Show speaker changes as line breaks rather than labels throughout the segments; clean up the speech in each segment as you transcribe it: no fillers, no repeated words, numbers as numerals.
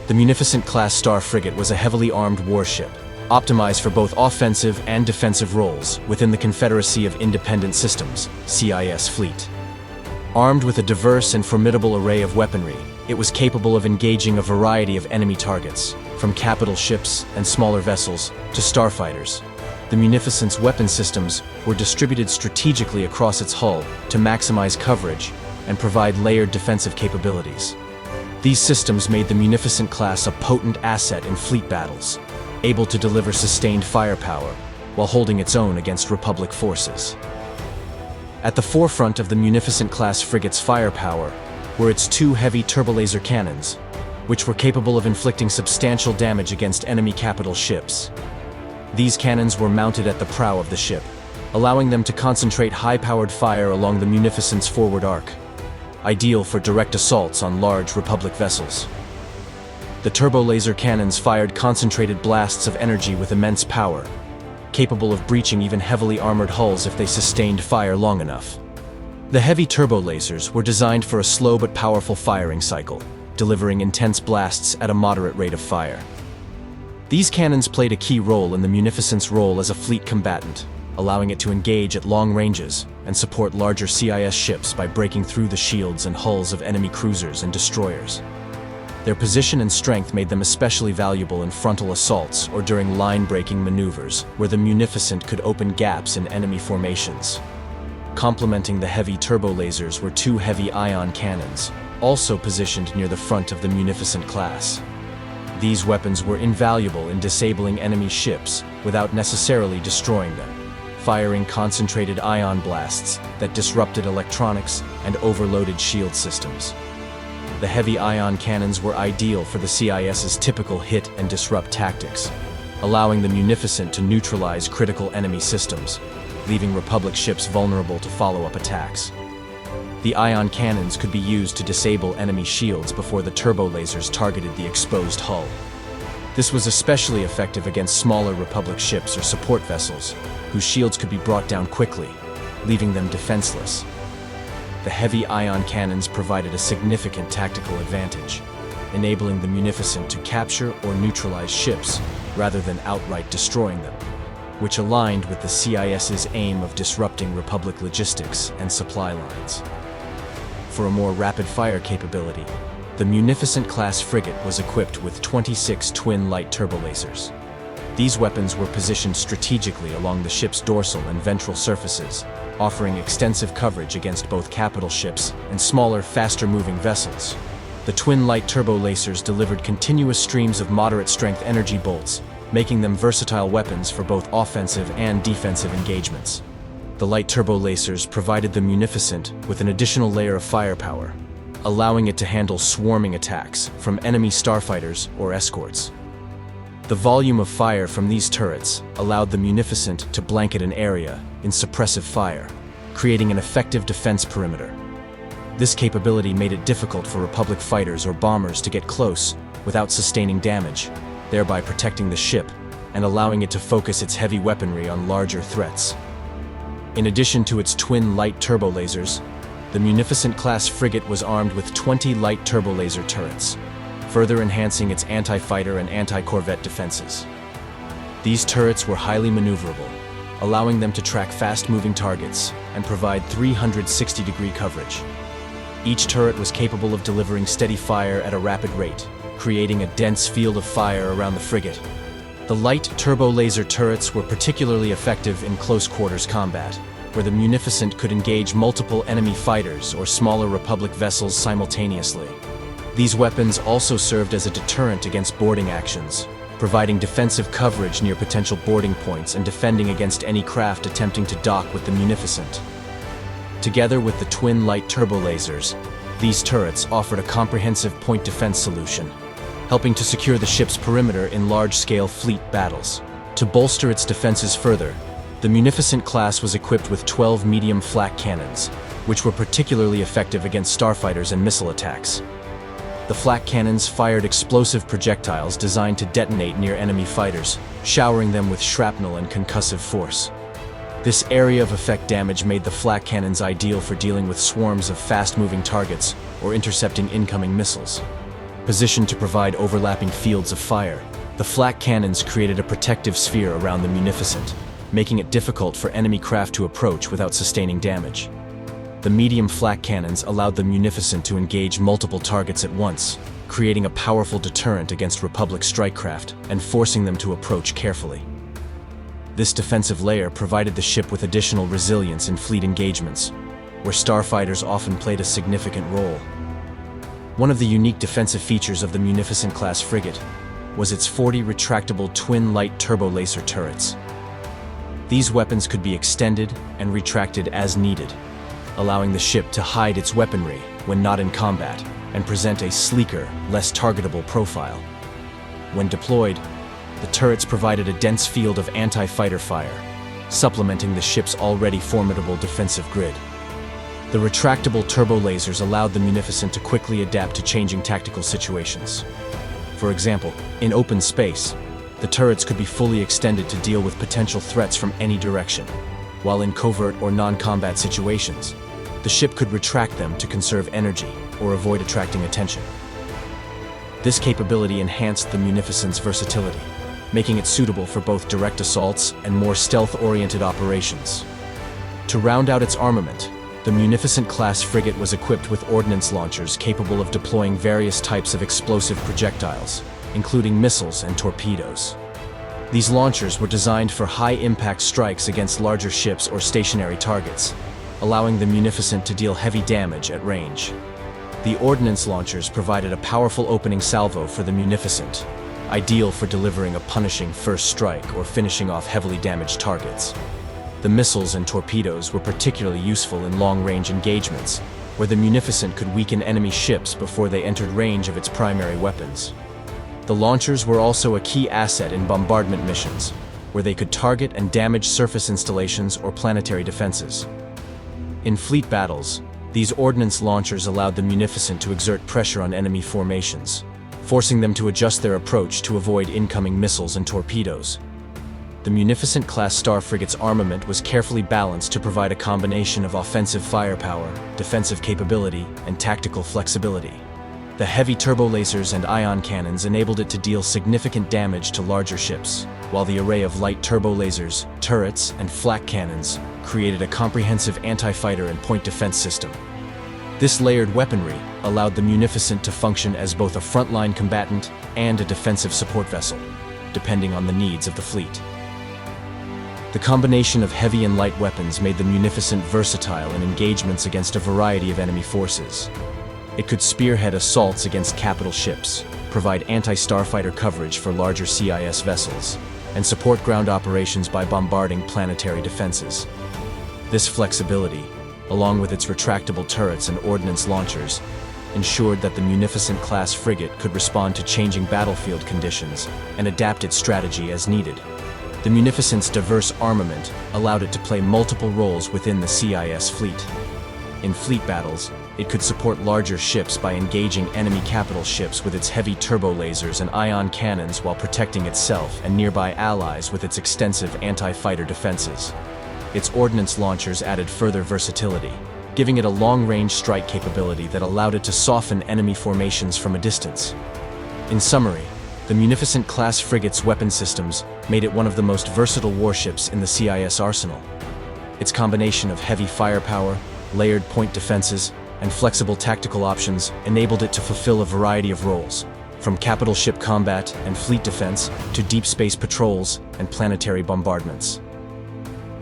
The Munificent-class Star Frigate was a heavily armed warship, optimized for both offensive and defensive roles within the Confederacy of Independent Systems (CIS) fleet. Armed with a diverse and formidable array of weaponry, it was capable of engaging a variety of enemy targets, from capital ships and smaller vessels to starfighters. The Munificent's weapon systems were distributed strategically across its hull to maximize coverage and provide layered defensive capabilities. These systems made the Munificent class a potent asset in fleet battles, able to deliver sustained firepower while holding its own against Republic forces. At the forefront of the Munificent-class frigate's firepower were its two heavy turbolaser cannons, which were capable of inflicting substantial damage against enemy capital ships. These cannons were mounted at the prow of the ship, allowing them to concentrate high-powered fire along the Munificent's forward arc, ideal for direct assaults on large Republic vessels. The turbolaser cannons fired concentrated blasts of energy with immense power, capable of breaching even heavily armored hulls if they sustained fire long enough. The heavy turbolasers were designed for a slow but powerful firing cycle, delivering intense blasts at a moderate rate of fire. These cannons played a key role in the Munificent's role as a fleet combatant, allowing it to engage at long ranges and support larger CIS ships by breaking through the shields and hulls of enemy cruisers and destroyers. Their position and strength made them especially valuable in frontal assaults or during line-breaking maneuvers, where the Munificent could open gaps in enemy formations. Complementing the heavy turbolasers were two heavy ion cannons, also positioned near the front of the Munificent class. These weapons were invaluable in disabling enemy ships without necessarily destroying them, firing concentrated ion blasts that disrupted electronics and overloaded shield systems. The heavy ion cannons were ideal for the CIS's typical hit and disrupt tactics, allowing the Munificent to neutralize critical enemy systems, leaving Republic ships vulnerable to follow-up attacks. The ion cannons could be used to disable enemy shields before the turbolasers targeted the exposed hull. This was especially effective against smaller Republic ships or support vessels, whose shields could be brought down quickly, leaving them defenseless. The heavy ion cannons provided a significant tactical advantage, enabling the Munificent to capture or neutralize ships rather than outright destroying them, which aligned with the CIS's aim of disrupting Republic logistics and supply lines. For a more rapid-fire capability, the Munificent-class frigate was equipped with 26 twin light turbolasers. These weapons were positioned strategically along the ship's dorsal and ventral surfaces, offering extensive coverage against both capital ships and smaller, faster-moving vessels. The twin light turbolasers delivered continuous streams of moderate-strength energy bolts, making them versatile weapons for both offensive and defensive engagements. The light turbolasers provided the Munificent with an additional layer of firepower, allowing it to handle swarming attacks from enemy starfighters or escorts. The volume of fire from these turrets allowed the Munificent to blanket an area in suppressive fire, creating an effective defense perimeter. This capability made it difficult for Republic fighters or bombers to get close without sustaining damage, thereby protecting the ship and allowing it to focus its heavy weaponry on larger threats. In addition to its twin light turbolasers, the Munificent-class frigate was armed with 20 light turbolaser turrets, further enhancing its anti-fighter and anti-corvette defenses. These turrets were highly maneuverable, allowing them to track fast-moving targets and provide 360-degree coverage. Each turret was capable of delivering steady fire at a rapid rate, creating a dense field of fire around the frigate. The light turbo-laser turrets were particularly effective in close-quarters combat, where the Munificent could engage multiple enemy fighters or smaller Republic vessels simultaneously. These weapons also served as a deterrent against boarding actions, providing defensive coverage near potential boarding points and defending against any craft attempting to dock with the Munificent. Together with the twin light turbolasers, these turrets offered a comprehensive point defense solution, helping to secure the ship's perimeter in large-scale fleet battles. To bolster its defenses further, the Munificent class was equipped with 12 medium flak cannons, which were particularly effective against starfighters and missile attacks. The flak cannons fired explosive projectiles designed to detonate near enemy fighters, showering them with shrapnel and concussive force. This area of effect damage made the flak cannons ideal for dealing with swarms of fast-moving targets or intercepting incoming missiles. Positioned to provide overlapping fields of fire, the flak cannons created a protective sphere around the Munificent, making it difficult for enemy craft to approach without sustaining damage. The medium flak cannons allowed the Munificent to engage multiple targets at once, creating a powerful deterrent against Republic strike craft and forcing them to approach carefully. This defensive layer provided the ship with additional resilience in fleet engagements, where starfighters often played a significant role. One of the unique defensive features of the Munificent-class frigate was its 40 retractable twin light turbo laser turrets. These weapons could be extended and retracted as needed, allowing the ship to hide its weaponry when not in combat and present a sleeker, less targetable profile. When deployed, the turrets provided a dense field of anti-fighter fire, supplementing the ship's already formidable defensive grid. The retractable turbo lasers allowed the Munificent to quickly adapt to changing tactical situations. For example, in open space, the turrets could be fully extended to deal with potential threats from any direction, while in covert or non-combat situations, the ship could retract them to conserve energy or avoid attracting attention. This capability enhanced the Munificent's versatility, making it suitable for both direct assaults and more stealth-oriented operations. To round out its armament, the Munificent-class frigate was equipped with ordnance launchers capable of deploying various types of explosive projectiles, including missiles and torpedoes. These launchers were designed for high-impact strikes against larger ships or stationary targets, allowing the Munificent to deal heavy damage at range. The ordnance launchers provided a powerful opening salvo for the Munificent, ideal for delivering a punishing first strike or finishing off heavily damaged targets. The missiles and torpedoes were particularly useful in long-range engagements, where the Munificent could weaken enemy ships before they entered range of its primary weapons. The launchers were also a key asset in bombardment missions, where they could target and damage surface installations or planetary defenses. In fleet battles, these ordnance launchers allowed the Munificent to exert pressure on enemy formations, forcing them to adjust their approach to avoid incoming missiles and torpedoes. The Munificent-class Star Frigate's armament was carefully balanced to provide a combination of offensive firepower, defensive capability, and tactical flexibility. The heavy turbo lasers and ion cannons enabled it to deal significant damage to larger ships, while the array of light turbo lasers, turrets, and flak cannons created a comprehensive anti-fighter and point defense system. This layered weaponry allowed the Munificent to function as both a frontline combatant and a defensive support vessel, depending on the needs of the fleet. The combination of heavy and light weapons made the Munificent versatile in engagements against a variety of enemy forces. It could spearhead assaults against capital ships, provide anti-starfighter coverage for larger CIS vessels, and support ground operations by bombarding planetary defenses. This flexibility, along with its retractable turrets and ordnance launchers, ensured that the Munificent-class frigate could respond to changing battlefield conditions and adapt its strategy as needed. The Munificent's diverse armament allowed it to play multiple roles within the CIS fleet. In fleet battles, it could support larger ships by engaging enemy capital ships with its heavy turbo lasers and ion cannons while protecting itself and nearby allies with its extensive anti-fighter defenses. Its ordnance launchers added further versatility, giving it a long-range strike capability that allowed it to soften enemy formations from a distance. In summary, the Munificent-class frigate's weapon systems made it one of the most versatile warships in the CIS arsenal. Its combination of heavy firepower, layered point defenses, and flexible tactical options enabled it to fulfill a variety of roles, from capital ship combat and fleet defense to deep space patrols and planetary bombardments.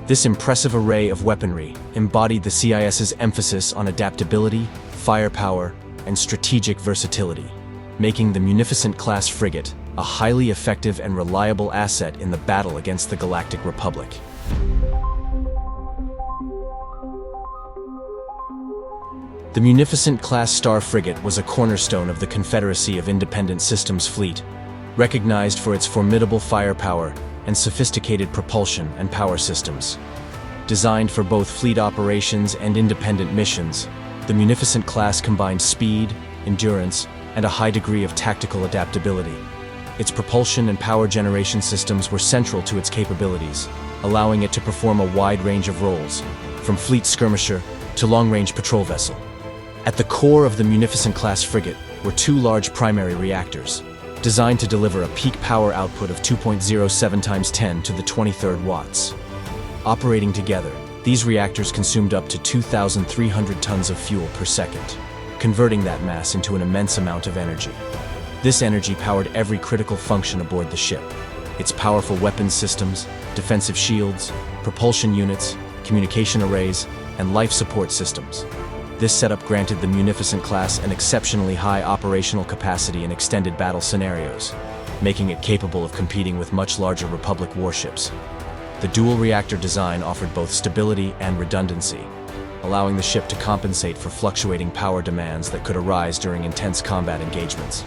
This impressive array of weaponry embodied the CIS's emphasis on adaptability, firepower, and strategic versatility, making the Munificent-class frigate a highly effective and reliable asset in the battle against the Galactic Republic. The Munificent-class Star Frigate was a cornerstone of the Confederacy of Independent Systems fleet, recognized for its formidable firepower and sophisticated propulsion and power systems. Designed for both fleet operations and independent missions, the Munificent class combined speed, endurance, and a high degree of tactical adaptability. Its propulsion and power generation systems were central to its capabilities, allowing it to perform a wide range of roles, from fleet skirmisher to long-range patrol vessel. At the core of the Munificent-class frigate were two large primary reactors, designed to deliver a peak power output of 2.07 times 10 to the 23rd watts. Operating together, these reactors consumed up to 2,300 tons of fuel per second, converting that mass into an immense amount of energy. This energy powered every critical function aboard the ship: its powerful weapons systems, defensive shields, propulsion units, communication arrays, and life support systems. This setup granted the Munificent-class an exceptionally high operational capacity in extended battle scenarios, making it capable of competing with much larger Republic warships. The dual-reactor design offered both stability and redundancy, allowing the ship to compensate for fluctuating power demands that could arise during intense combat engagements.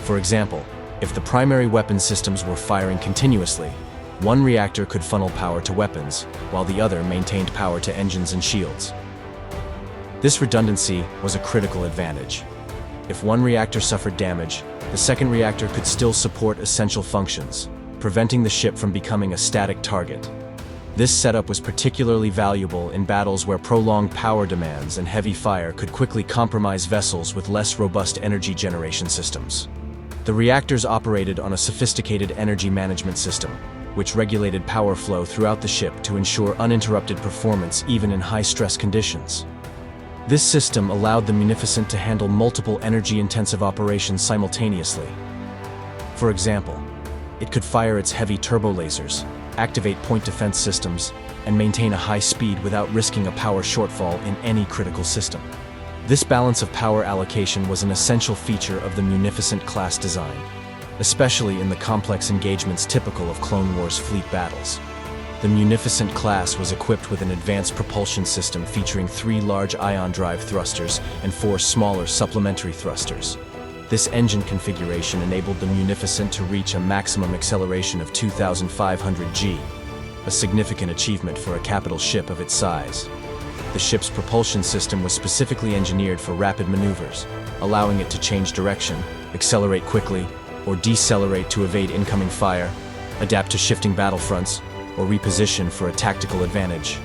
For example, if the primary weapon systems were firing continuously, one reactor could funnel power to weapons, while the other maintained power to engines and shields. This redundancy was a critical advantage. If one reactor suffered damage, the second reactor could still support essential functions, preventing the ship from becoming a static target. This setup was particularly valuable in battles where prolonged power demands and heavy fire could quickly compromise vessels with less robust energy generation systems. The reactors operated on a sophisticated energy management system, which regulated power flow throughout the ship to ensure uninterrupted performance even in high-stress conditions. This system allowed the Munificent to handle multiple energy-intensive operations simultaneously. For example, it could fire its heavy turbo lasers, activate point defense systems, and maintain a high speed without risking a power shortfall in any critical system. This balance of power allocation was an essential feature of the Munificent-class design, especially in the complex engagements typical of Clone Wars fleet battles. The Munificent-class was equipped with an advanced propulsion system featuring 3 large ion drive thrusters and 4 smaller supplementary thrusters. This engine configuration enabled the Munificent to reach a maximum acceleration of 2,500 g, a significant achievement for a capital ship of its size. The ship's propulsion system was specifically engineered for rapid maneuvers, allowing it to change direction, accelerate quickly, or decelerate to evade incoming fire, adapt to shifting battlefronts, or reposition for a tactical advantage.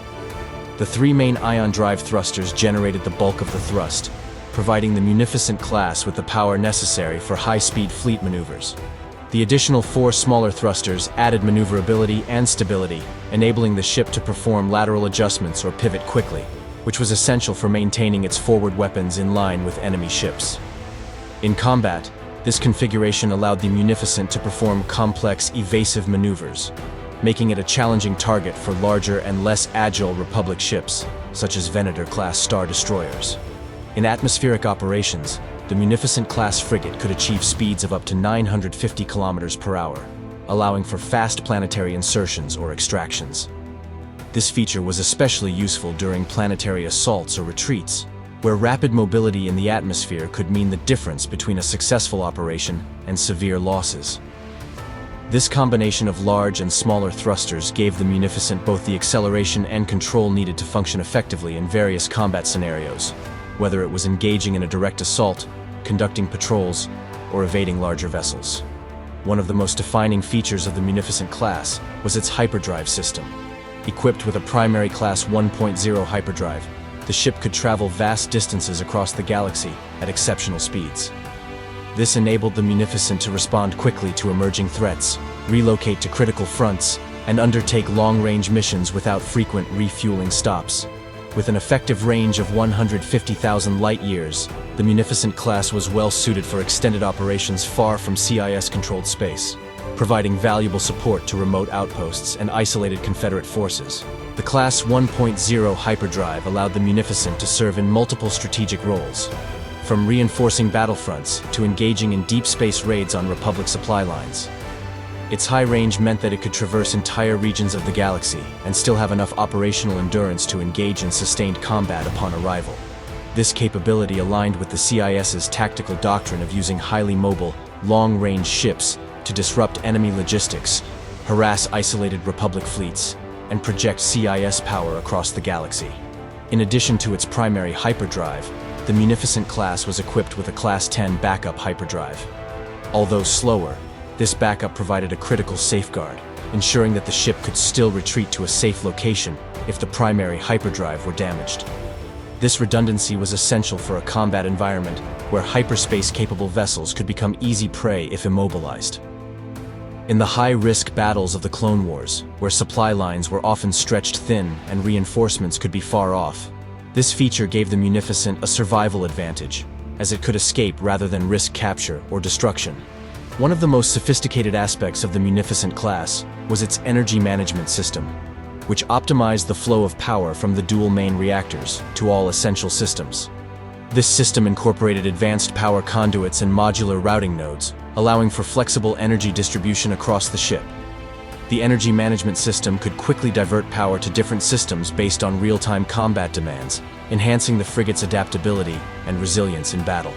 The 3 main ion drive thrusters generated the bulk of the thrust, providing the Munificent-class with the power necessary for high-speed fleet maneuvers. The additional 4 smaller thrusters added maneuverability and stability, enabling the ship to perform lateral adjustments or pivot quickly, which was essential for maintaining its forward weapons in line with enemy ships. In combat, this configuration allowed the Munificent to perform complex, evasive maneuvers, making it a challenging target for larger and less agile Republic ships, such as Venator-class Star Destroyers. In atmospheric operations, the Munificent-class frigate could achieve speeds of up to 950 kilometers per hour, allowing for fast planetary insertions or extractions. This feature was especially useful during planetary assaults or retreats, where rapid mobility in the atmosphere could mean the difference between a successful operation and severe losses. This combination of large and smaller thrusters gave the Munificent both the acceleration and control needed to function effectively in various combat scenarios, whether it was engaging in a direct assault, conducting patrols, or evading larger vessels. One of the most defining features of the Munificent-class was its hyperdrive system. Equipped with a primary Class 1.0 hyperdrive, the ship could travel vast distances across the galaxy at exceptional speeds. This enabled the Munificent to respond quickly to emerging threats, relocate to critical fronts, and undertake long-range missions without frequent refueling stops. With an effective range of 150,000 light-years, the Munificent-class was well-suited for extended operations far from CIS-controlled space, providing valuable support to remote outposts and isolated Confederate forces. The Class 1.0 hyperdrive allowed the Munificent to serve in multiple strategic roles, from reinforcing battlefronts to engaging in deep space raids on Republic supply lines. Its high range meant that it could traverse entire regions of the galaxy and still have enough operational endurance to engage in sustained combat upon arrival. This capability aligned with the CIS's tactical doctrine of using highly mobile, long-range ships to disrupt enemy logistics, harass isolated Republic fleets, and project CIS power across the galaxy. In addition to its primary hyperdrive, the Munificent-class was equipped with a Class 10 backup hyperdrive. Although slower, this backup provided a critical safeguard, ensuring that the ship could still retreat to a safe location if the primary hyperdrive were damaged. This redundancy was essential for a combat environment where hyperspace-capable vessels could become easy prey if immobilized. In the high-risk battles of the Clone Wars, where supply lines were often stretched thin and reinforcements could be far off, this feature gave the Munificent a survival advantage, as it could escape rather than risk capture or destruction. One of the most sophisticated aspects of the Munificent class was its energy management system, which optimized the flow of power from the dual main reactors to all essential systems. This system incorporated advanced power conduits and modular routing nodes, allowing for flexible energy distribution across the ship. The energy management system could quickly divert power to different systems based on real-time combat demands, enhancing the frigate's adaptability and resilience in battle.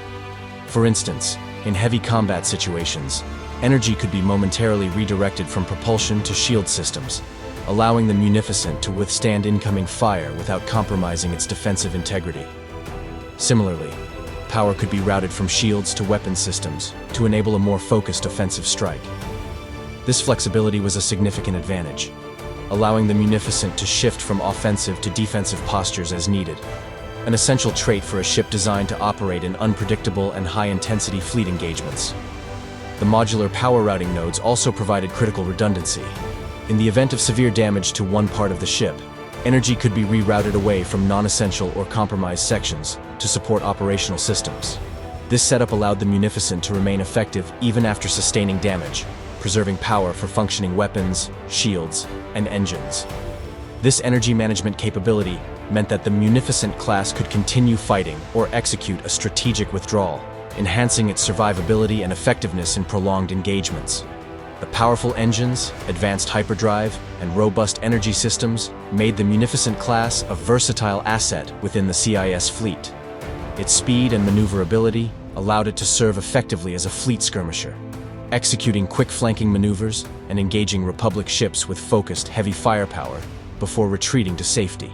For instance, in heavy combat situations, energy could be momentarily redirected from propulsion to shield systems, allowing the Munificent to withstand incoming fire without compromising its defensive integrity. Similarly, power could be routed from shields to weapon systems to enable a more focused offensive strike. This flexibility was a significant advantage, allowing the Munificent to shift from offensive to defensive postures as needed, an essential trait for a ship designed to operate in unpredictable and high-intensity fleet engagements. The modular power routing nodes also provided critical redundancy. In the event of severe damage to one part of the ship, energy could be rerouted away from non-essential or compromised sections to support operational systems. This setup allowed the Munificent to remain effective even after sustaining damage, preserving power for functioning weapons, shields, and engines. This energy management capability meant that the Munificent class could continue fighting or execute a strategic withdrawal, enhancing its survivability and effectiveness in prolonged engagements. The powerful engines, advanced hyperdrive, and robust energy systems made the Munificent class a versatile asset within the CIS fleet. Its speed and maneuverability allowed it to serve effectively as a fleet skirmisher, executing quick flanking maneuvers and engaging Republic ships with focused heavy firepower before retreating to safety.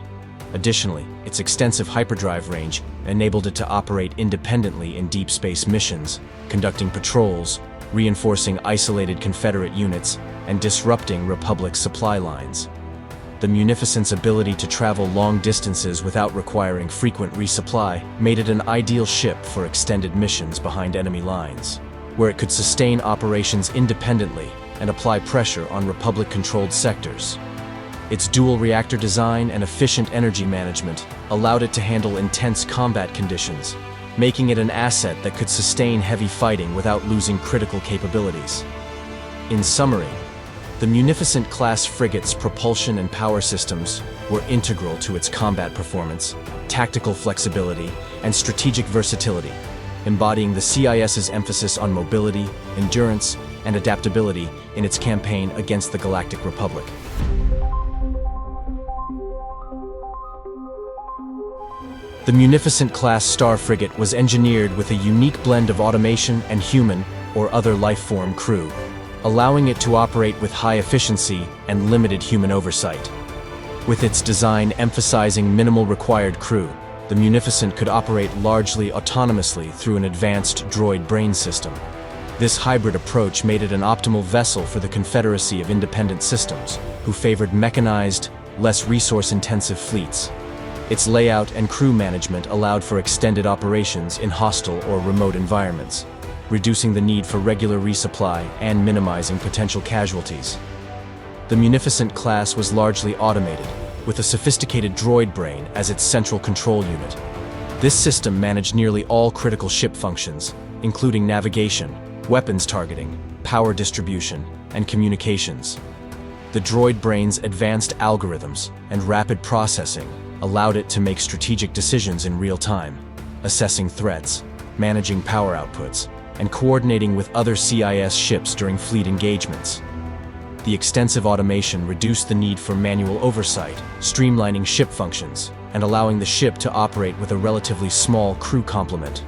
Additionally, its extensive hyperdrive range enabled it to operate independently in deep space missions, conducting patrols, reinforcing isolated Confederate units, and disrupting Republic supply lines. The Munificent's ability to travel long distances without requiring frequent resupply made it an ideal ship for extended missions behind enemy lines, where it could sustain operations independently and apply pressure on Republic-controlled sectors. Its dual reactor design and efficient energy management allowed it to handle intense combat conditions, making it an asset that could sustain heavy fighting without losing critical capabilities. In summary, the Munificent-class frigate's propulsion and power systems were integral to its combat performance, tactical flexibility, and strategic versatility, embodying the CIS's emphasis on mobility, endurance, and adaptability in its campaign against the Galactic Republic. The Munificent-class Star Frigate was engineered with a unique blend of automation and human or other life-form crew, allowing it to operate with high efficiency and limited human oversight. With its design emphasizing minimal required crew, the Munificent could operate largely autonomously through an advanced droid brain system. This hybrid approach made it an optimal vessel for the Confederacy of Independent Systems, who favored mechanized, less resource-intensive fleets. Its layout and crew management allowed for extended operations in hostile or remote environments, reducing the need for regular resupply and minimizing potential casualties. The Munificent class was largely automated, with a sophisticated droid brain as its central control unit. This system managed nearly all critical ship functions, including navigation, weapons targeting, power distribution, and communications. The droid brain's advanced algorithms and rapid processing allowed it to make strategic decisions in real time, assessing threats, managing power outputs, and coordinating with other CIS ships during fleet engagements. The extensive automation reduced the need for manual oversight, streamlining ship functions, and allowing the ship to operate with a relatively small crew complement.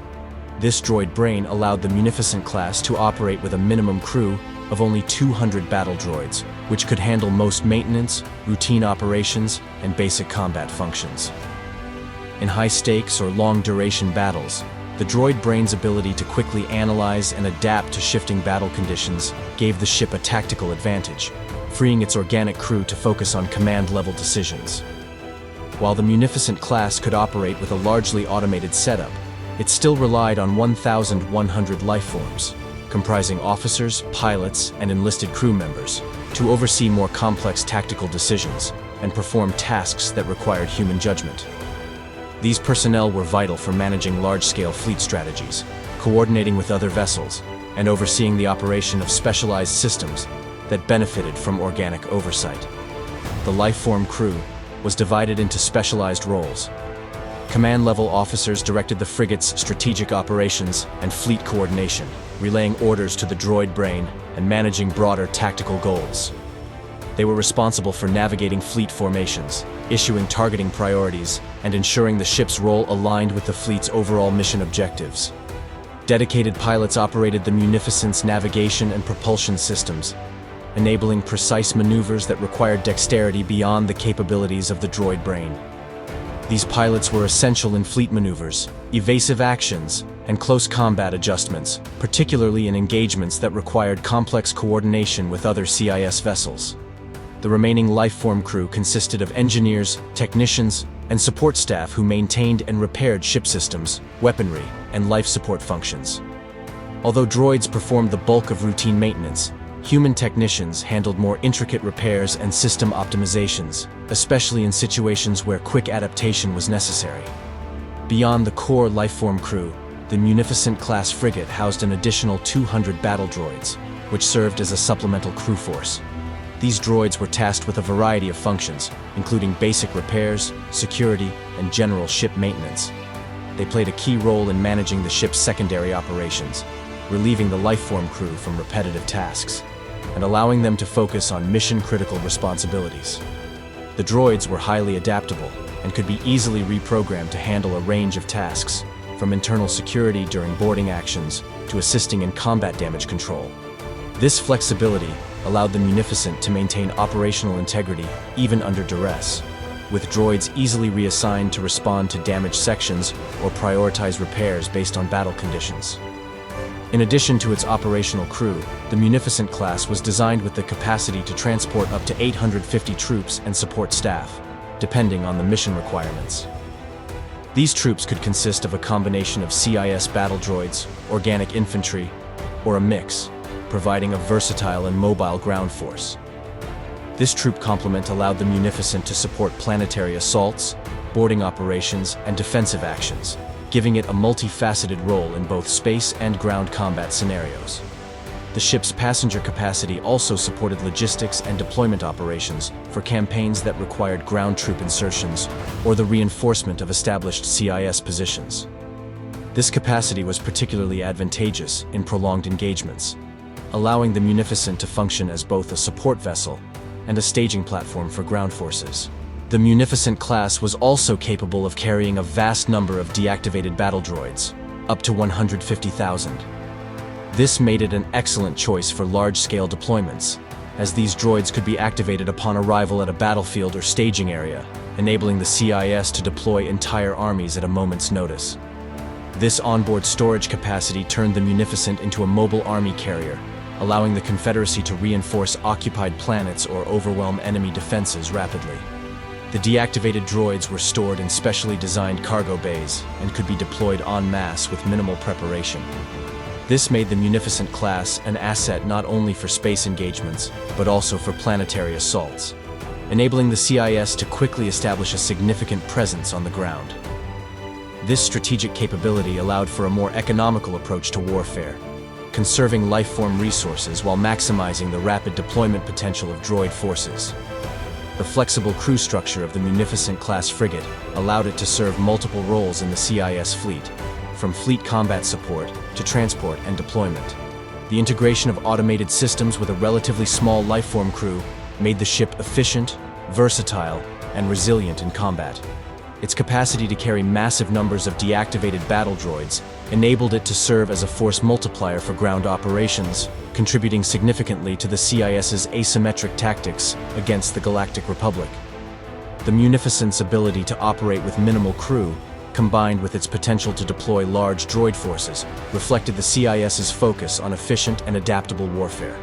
This droid brain allowed the Munificent class to operate with a minimum crew of only 200 battle droids, which could handle most maintenance, routine operations, and basic combat functions. In high-stakes or long-duration battles, the droid brain's ability to quickly analyze and adapt to shifting battle conditions gave the ship a tactical advantage, freeing its organic crew to focus on command-level decisions. While the Munificent class could operate with a largely automated setup, it still relied on 1,100 lifeforms, comprising officers, pilots, and enlisted crew members, to oversee more complex tactical decisions and perform tasks that required human judgment. These personnel were vital for managing large-scale fleet strategies, coordinating with other vessels, and overseeing the operation of specialized systems that benefited from organic oversight. The lifeform crew was divided into specialized roles. Command-level officers directed the frigate's strategic operations and fleet coordination, relaying orders to the droid brain and managing broader tactical goals. They were responsible for navigating fleet formations, issuing targeting priorities, and ensuring the ship's role aligned with the fleet's overall mission objectives. Dedicated pilots operated the Munificent's navigation and propulsion systems, enabling precise maneuvers that required dexterity beyond the capabilities of the droid brain. These pilots were essential in fleet maneuvers, evasive actions, and close combat adjustments, particularly in engagements that required complex coordination with other CIS vessels. The remaining lifeform crew consisted of engineers, technicians, and support staff who maintained and repaired ship systems, weaponry, and life support functions. Although droids performed the bulk of routine maintenance, human technicians handled more intricate repairs and system optimizations, especially in situations where quick adaptation was necessary. Beyond the core lifeform crew, the Munificent-class frigate housed an additional 200 battle droids, which served as a supplemental crew force. These droids were tasked with a variety of functions, including basic repairs, security, and general ship maintenance. They played a key role in managing the ship's secondary operations, relieving the lifeform crew from repetitive tasks, and allowing them to focus on mission-critical responsibilities. The droids were highly adaptable and could be easily reprogrammed to handle a range of tasks, from internal security during boarding actions to assisting in combat damage control. This flexibility allowed the Munificent to maintain operational integrity even under duress, with droids easily reassigned to respond to damaged sections or prioritize repairs based on battle conditions. In addition to its operational crew, the Munificent class was designed with the capacity to transport up to 850 troops and support staff, depending on the mission requirements. These troops could consist of a combination of CIS battle droids, organic infantry, or a mix, providing a versatile and mobile ground force. This troop complement allowed the Munificent to support planetary assaults, boarding operations, and defensive actions, giving it a multifaceted role in both space and ground combat scenarios. The ship's passenger capacity also supported logistics and deployment operations for campaigns that required ground troop insertions or the reinforcement of established CIS positions. This capacity was particularly advantageous in prolonged engagements, allowing the Munificent to function as both a support vessel and a staging platform for ground forces. The Munificent class was also capable of carrying a vast number of deactivated battle droids, up to 150,000. This made it an excellent choice for large-scale deployments, as these droids could be activated upon arrival at a battlefield or staging area, enabling the CIS to deploy entire armies at a moment's notice. This onboard storage capacity turned the Munificent into a mobile army carrier, allowing the Confederacy to reinforce occupied planets or overwhelm enemy defenses rapidly. The deactivated droids were stored in specially designed cargo bays and could be deployed en masse with minimal preparation. This made the Munificent class an asset not only for space engagements, but also for planetary assaults, enabling the CIS to quickly establish a significant presence on the ground. This strategic capability allowed for a more economical approach to warfare, conserving lifeform resources while maximizing the rapid deployment potential of droid forces. The flexible crew structure of the Munificent-class frigate allowed it to serve multiple roles in the CIS fleet, from fleet combat support to transport and deployment. The integration of automated systems with a relatively small lifeform crew made the ship efficient, versatile, and resilient in combat. Its capacity to carry massive numbers of deactivated battle droids enabled it to serve as a force multiplier for ground operations, contributing significantly to the CIS's asymmetric tactics against the Galactic Republic. The Munificent's ability to operate with minimal crew, combined with its potential to deploy large droid forces, reflected the CIS's focus on efficient and adaptable warfare.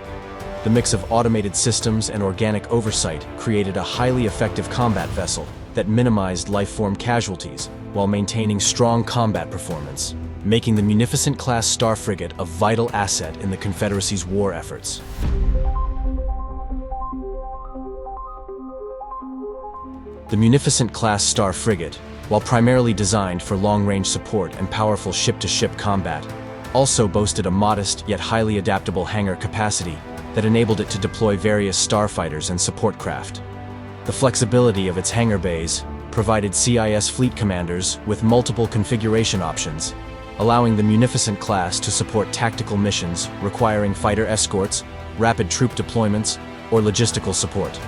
The mix of automated systems and organic oversight created a highly effective combat vessel that minimized life-form casualties while maintaining strong combat performance, making the Munificent-class Star Frigate a vital asset in the Confederacy's war efforts. The Munificent-class Star Frigate, while primarily designed for long-range support and powerful ship-to-ship combat, also boasted a modest yet highly adaptable hangar capacity that enabled it to deploy various starfighters and support craft. The flexibility of its hangar bays provided CIS fleet commanders with multiple configuration options, allowing the Munificent class to support tactical missions requiring fighter escorts, rapid troop deployments, or logistical support.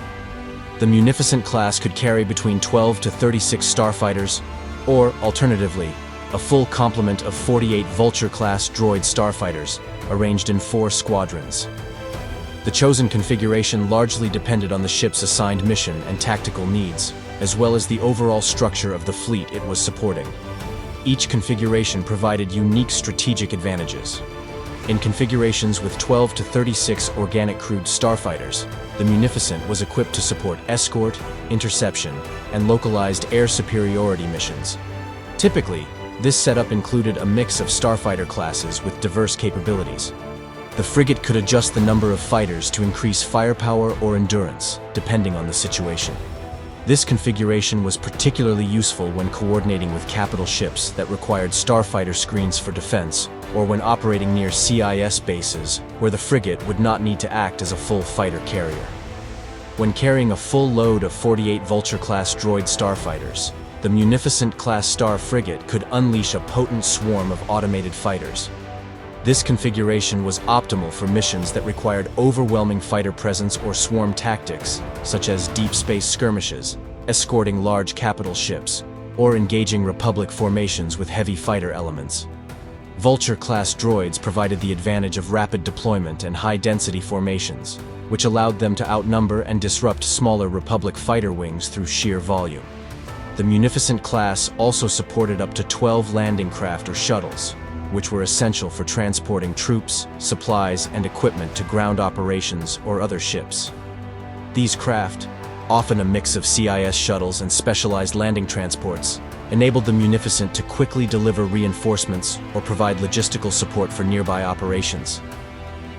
The Munificent class could carry between 12 to 36 starfighters, or, alternatively, a full complement of 48 Vulture-class droid starfighters, arranged in 4 squadrons. The chosen configuration largely depended on the ship's assigned mission and tactical needs, as well as the overall structure of the fleet it was supporting. Each configuration provided unique strategic advantages. In configurations with 12 to 36 organic crewed starfighters, the Munificent was equipped to support escort, interception, and localized air superiority missions. Typically, this setup included a mix of starfighter classes with diverse capabilities. The frigate could adjust the number of fighters to increase firepower or endurance, depending on the situation. This configuration was particularly useful when coordinating with capital ships that required starfighter screens for defense, or when operating near CIS bases where the frigate would not need to act as a full fighter carrier. When carrying a full load of 48 Vulture-class droid starfighters, the Munificent-class Star Frigate could unleash a potent swarm of automated fighters. This configuration was optimal for missions that required overwhelming fighter presence or swarm tactics, such as deep space skirmishes, escorting large capital ships, or engaging Republic formations with heavy fighter elements. Vulture-class droids provided the advantage of rapid deployment and high-density formations, which allowed them to outnumber and disrupt smaller Republic fighter wings through sheer volume. The Munificent class also supported up to 12 landing craft or shuttles, which were essential for transporting troops, supplies, and equipment to ground operations or other ships. These craft, often a mix of CIS shuttles and specialized landing transports, enabled the Munificent to quickly deliver reinforcements or provide logistical support for nearby operations.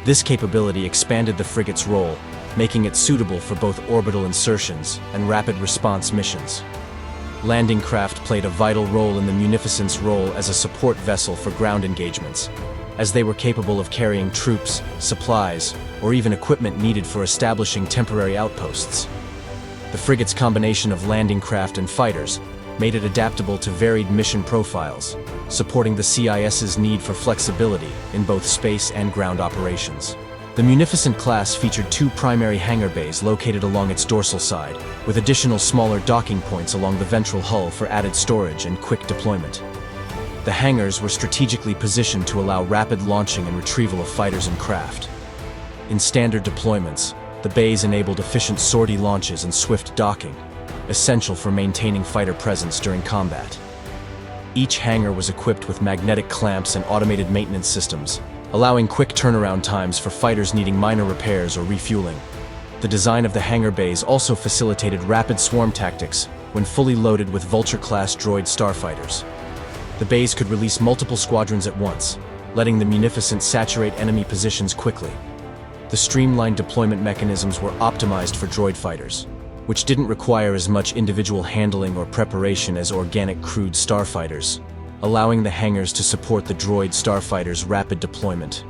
This capability expanded the frigate's role, making it suitable for both orbital insertions and rapid response missions. Landing craft played a vital role in the Munificent's role as a support vessel for ground engagements, as they were capable of carrying troops, supplies, or even equipment needed for establishing temporary outposts. The frigate's combination of landing craft and fighters made it adaptable to varied mission profiles, supporting the CIS's need for flexibility in both space and ground operations. The Munificent class featured 2 primary hangar bays located along its dorsal side, with additional smaller docking points along the ventral hull for added storage and quick deployment. The hangars were strategically positioned to allow rapid launching and retrieval of fighters and craft. In standard deployments, the bays enabled efficient sortie launches and swift docking, essential for maintaining fighter presence during combat. Each hangar was equipped with magnetic clamps and automated maintenance systems, allowing quick turnaround times for fighters needing minor repairs or refueling. The design of the hangar bays also facilitated rapid swarm tactics when fully loaded with Vulture-class droid starfighters. The bays could release multiple squadrons at once, letting the Munificent saturate enemy positions quickly. The streamlined deployment mechanisms were optimized for droid fighters, which didn't require as much individual handling or preparation as organic crewed starfighters, allowing the hangars to support the droid starfighters' rapid deployment.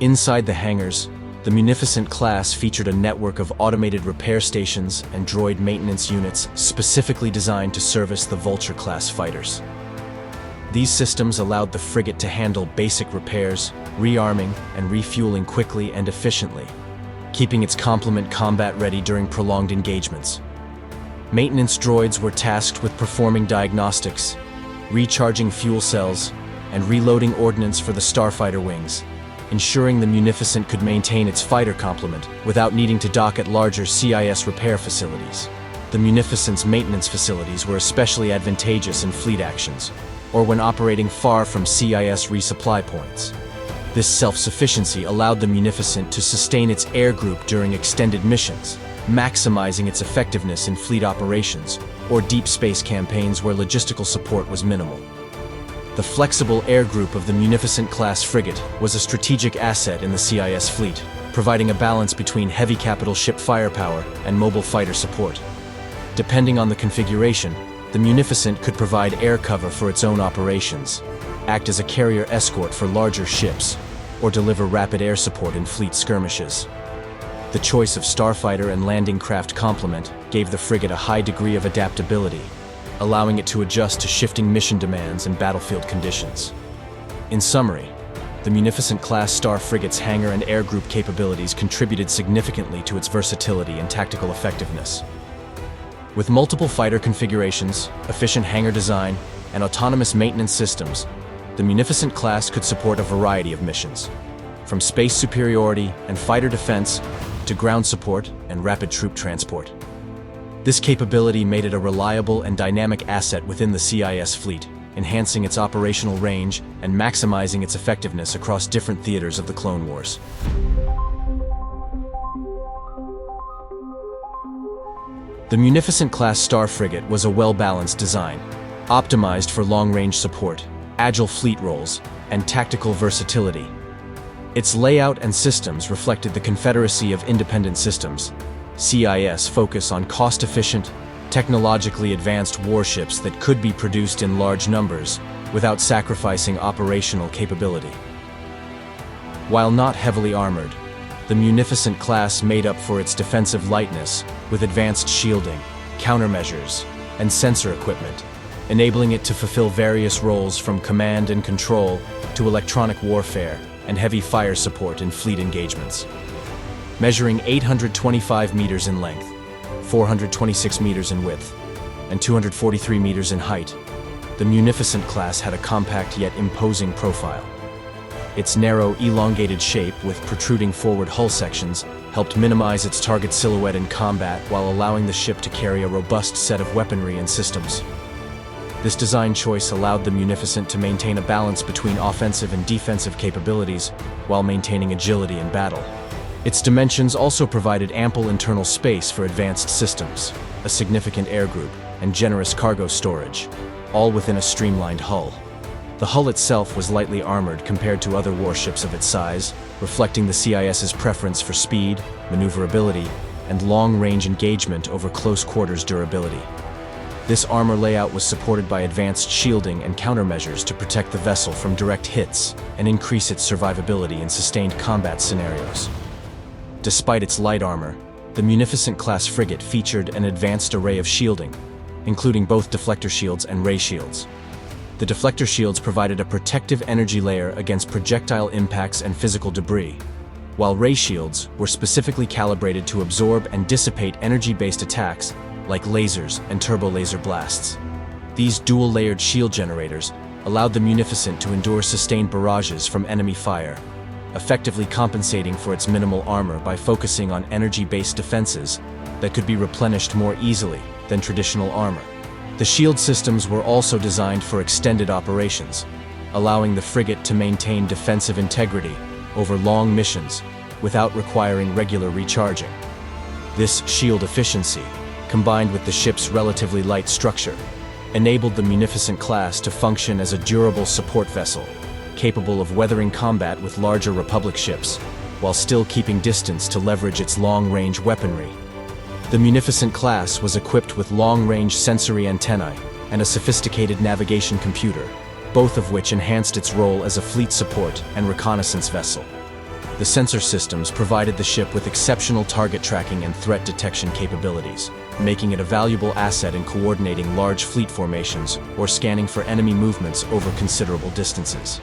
Inside the hangars, the Munificent class featured a network of automated repair stations and droid maintenance units specifically designed to service the Vulture-class fighters. These systems allowed the frigate to handle basic repairs, rearming, and refueling quickly and efficiently, keeping its complement combat-ready during prolonged engagements. Maintenance droids were tasked with performing diagnostics, recharging fuel cells, and reloading ordnance for the starfighter wings, ensuring the Munificent could maintain its fighter complement without needing to dock at larger CIS repair facilities. The Munificent's maintenance facilities were especially advantageous in fleet actions, or when operating far from CIS resupply points. This self-sufficiency allowed the Munificent to sustain its air group during extended missions, maximizing its effectiveness in fleet operations, or deep space campaigns where logistical support was minimal. The flexible air group of the Munificent-class frigate was a strategic asset in the CIS fleet, providing a balance between heavy capital ship firepower and mobile fighter support. Depending on the configuration, the Munificent could provide air cover for its own operations, act as a carrier escort for larger ships, or deliver rapid air support in fleet skirmishes. The choice of starfighter and landing craft complement gave the frigate a high degree of adaptability, allowing it to adjust to shifting mission demands and battlefield conditions. In summary, the Munificent-class Star Frigate's hangar and air group capabilities contributed significantly to its versatility and tactical effectiveness. With multiple fighter configurations, efficient hangar design, and autonomous maintenance systems, the Munificent class could support a variety of missions, from space superiority and fighter defense to ground support and rapid troop transport. This capability made it a reliable and dynamic asset within the CIS fleet, enhancing its operational range and maximizing its effectiveness across different theaters of the Clone Wars. The Munificent-class Star Frigate was a well-balanced design, optimized for long-range support, agile fleet roles, and tactical versatility. Its layout and systems reflected the Confederacy of Independent Systems, CIS, focus on cost-efficient, technologically advanced warships that could be produced in large numbers without sacrificing operational capability. While not heavily armored, the Munificent class made up for its defensive lightness with advanced shielding, countermeasures, and sensor equipment, enabling it to fulfill various roles from command and control to electronic warfare and heavy fire support in fleet engagements. Measuring 825 meters in length, 426 meters in width, and 243 meters in height, the Munificent class had a compact yet imposing profile. Its narrow, elongated shape with protruding forward hull sections helped minimize its target silhouette in combat while allowing the ship to carry a robust set of weaponry and systems. This design choice allowed the Munificent to maintain a balance between offensive and defensive capabilities while maintaining agility in battle. Its dimensions also provided ample internal space for advanced systems, a significant air group, and generous cargo storage, all within a streamlined hull. The hull itself was lightly armored compared to other warships of its size, reflecting the CIS's preference for speed, maneuverability, and long-range engagement over close-quarters durability. This armor layout was supported by advanced shielding and countermeasures to protect the vessel from direct hits and increase its survivability in sustained combat scenarios. Despite its light armor, the Munificent-class frigate featured an advanced array of shielding, including both deflector shields and ray shields. The deflector shields provided a protective energy layer against projectile impacts and physical debris, while ray shields were specifically calibrated to absorb and dissipate energy-based attacks like lasers and turbo-laser blasts. These dual-layered shield generators allowed the Munificent to endure sustained barrages from enemy fire, effectively compensating for its minimal armor by focusing on energy-based defenses that could be replenished more easily than traditional armor. The shield systems were also designed for extended operations, allowing the frigate to maintain defensive integrity over long missions without requiring regular recharging. This shield efficiency, combined with the ship's relatively light structure, enabled the Munificent class to function as a durable support vessel, capable of weathering combat with larger Republic ships, while still keeping distance to leverage its long-range weaponry. The Munificent class was equipped with long-range sensory antennae and a sophisticated navigation computer, both of which enhanced its role as a fleet support and reconnaissance vessel. The sensor systems provided the ship with exceptional target tracking and threat detection capabilities, making it a valuable asset in coordinating large fleet formations or scanning for enemy movements over considerable distances.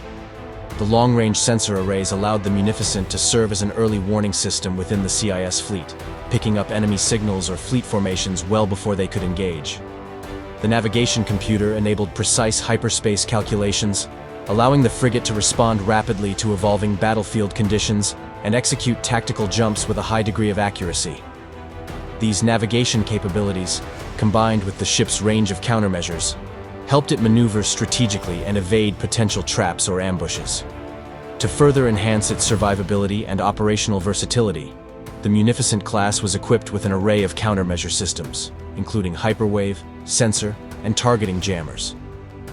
The long-range sensor arrays allowed the Munificent to serve as an early warning system within the CIS fleet, picking up enemy signals or fleet formations well before they could engage. The navigation computer enabled precise hyperspace calculations, allowing the frigate to respond rapidly to evolving battlefield conditions and execute tactical jumps with a high degree of accuracy. These navigation capabilities, combined with the ship's range of countermeasures, helped it maneuver strategically and evade potential traps or ambushes. To further enhance its survivability and operational versatility, the Munificent class was equipped with an array of countermeasure systems, including hyperwave, sensor, and targeting jammers.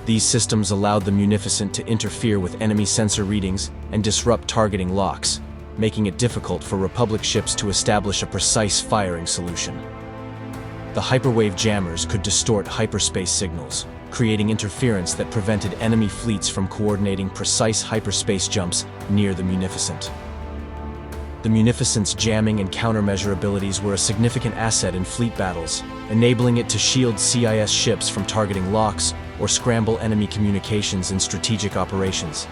These systems allowed the Munificent to interfere with enemy sensor readings and disrupt targeting locks, making it difficult for Republic ships to establish a precise firing solution. The hyperwave jammers could distort hyperspace signals, creating interference that prevented enemy fleets from coordinating precise hyperspace jumps near the Munificent. The Munificent's jamming and countermeasure abilities were a significant asset in fleet battles, enabling it to shield CIS ships from targeting locks or scramble enemy communications in strategic operations.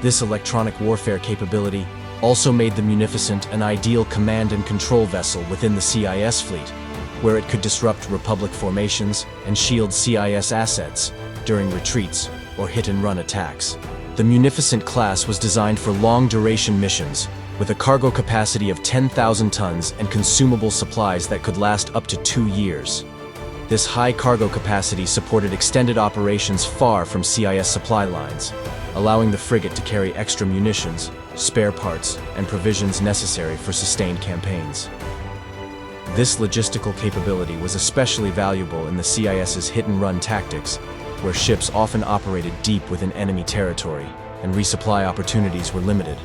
This electronic warfare capability also made the Munificent an ideal command and control vessel within the CIS fleet, where it could disrupt Republic formations and shield CIS assets during retreats or hit-and-run attacks. The Munificent class was designed for long-duration missions, with a cargo capacity of 10,000 tons and consumable supplies that could last up to 2 years. This high cargo capacity supported extended operations far from CIS supply lines, allowing the frigate to carry extra munitions, spare parts, and provisions necessary for sustained campaigns. This logistical capability was especially valuable in the CIS's hit-and-run tactics, where ships often operated deep within enemy territory, and resupply opportunities were limited.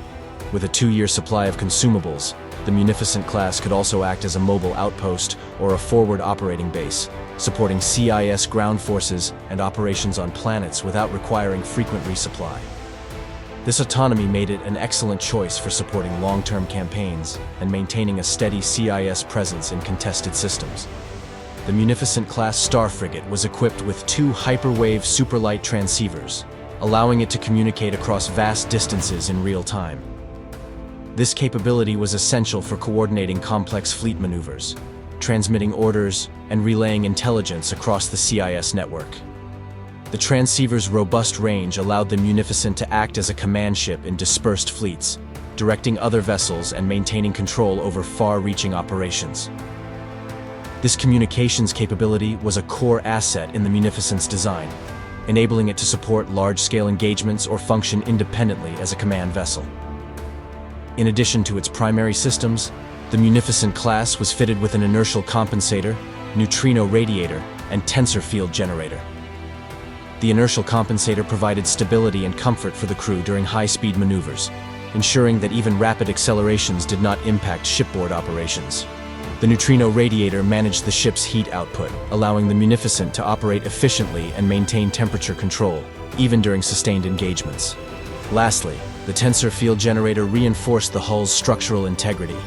With a 2-year supply of consumables, the Munificent class could also act as a mobile outpost or a forward operating base, supporting CIS ground forces and operations on planets without requiring frequent resupply. This autonomy made it an excellent choice for supporting long-term campaigns and maintaining a steady CIS presence in contested systems. The Munificent-class Star Frigate was equipped with 2 hyperwave superlight transceivers, allowing it to communicate across vast distances in real time. This capability was essential for coordinating complex fleet maneuvers, transmitting orders, and relaying intelligence across the CIS network. The transceiver's robust range allowed the Munificent to act as a command ship in dispersed fleets, directing other vessels and maintaining control over far-reaching operations. This communications capability was a core asset in the Munificent's design, enabling it to support large-scale engagements or function independently as a command vessel. In addition to its primary systems, the Munificent class was fitted with an inertial compensator, neutrino radiator, and tensor field generator. The inertial compensator provided stability and comfort for the crew during high-speed maneuvers, ensuring that even rapid accelerations did not impact shipboard operations. The neutrino radiator managed the ship's heat output, allowing the Munificent to operate efficiently and maintain temperature control, even during sustained engagements. Lastly, the tensor field generator reinforced the hull's structural integrity,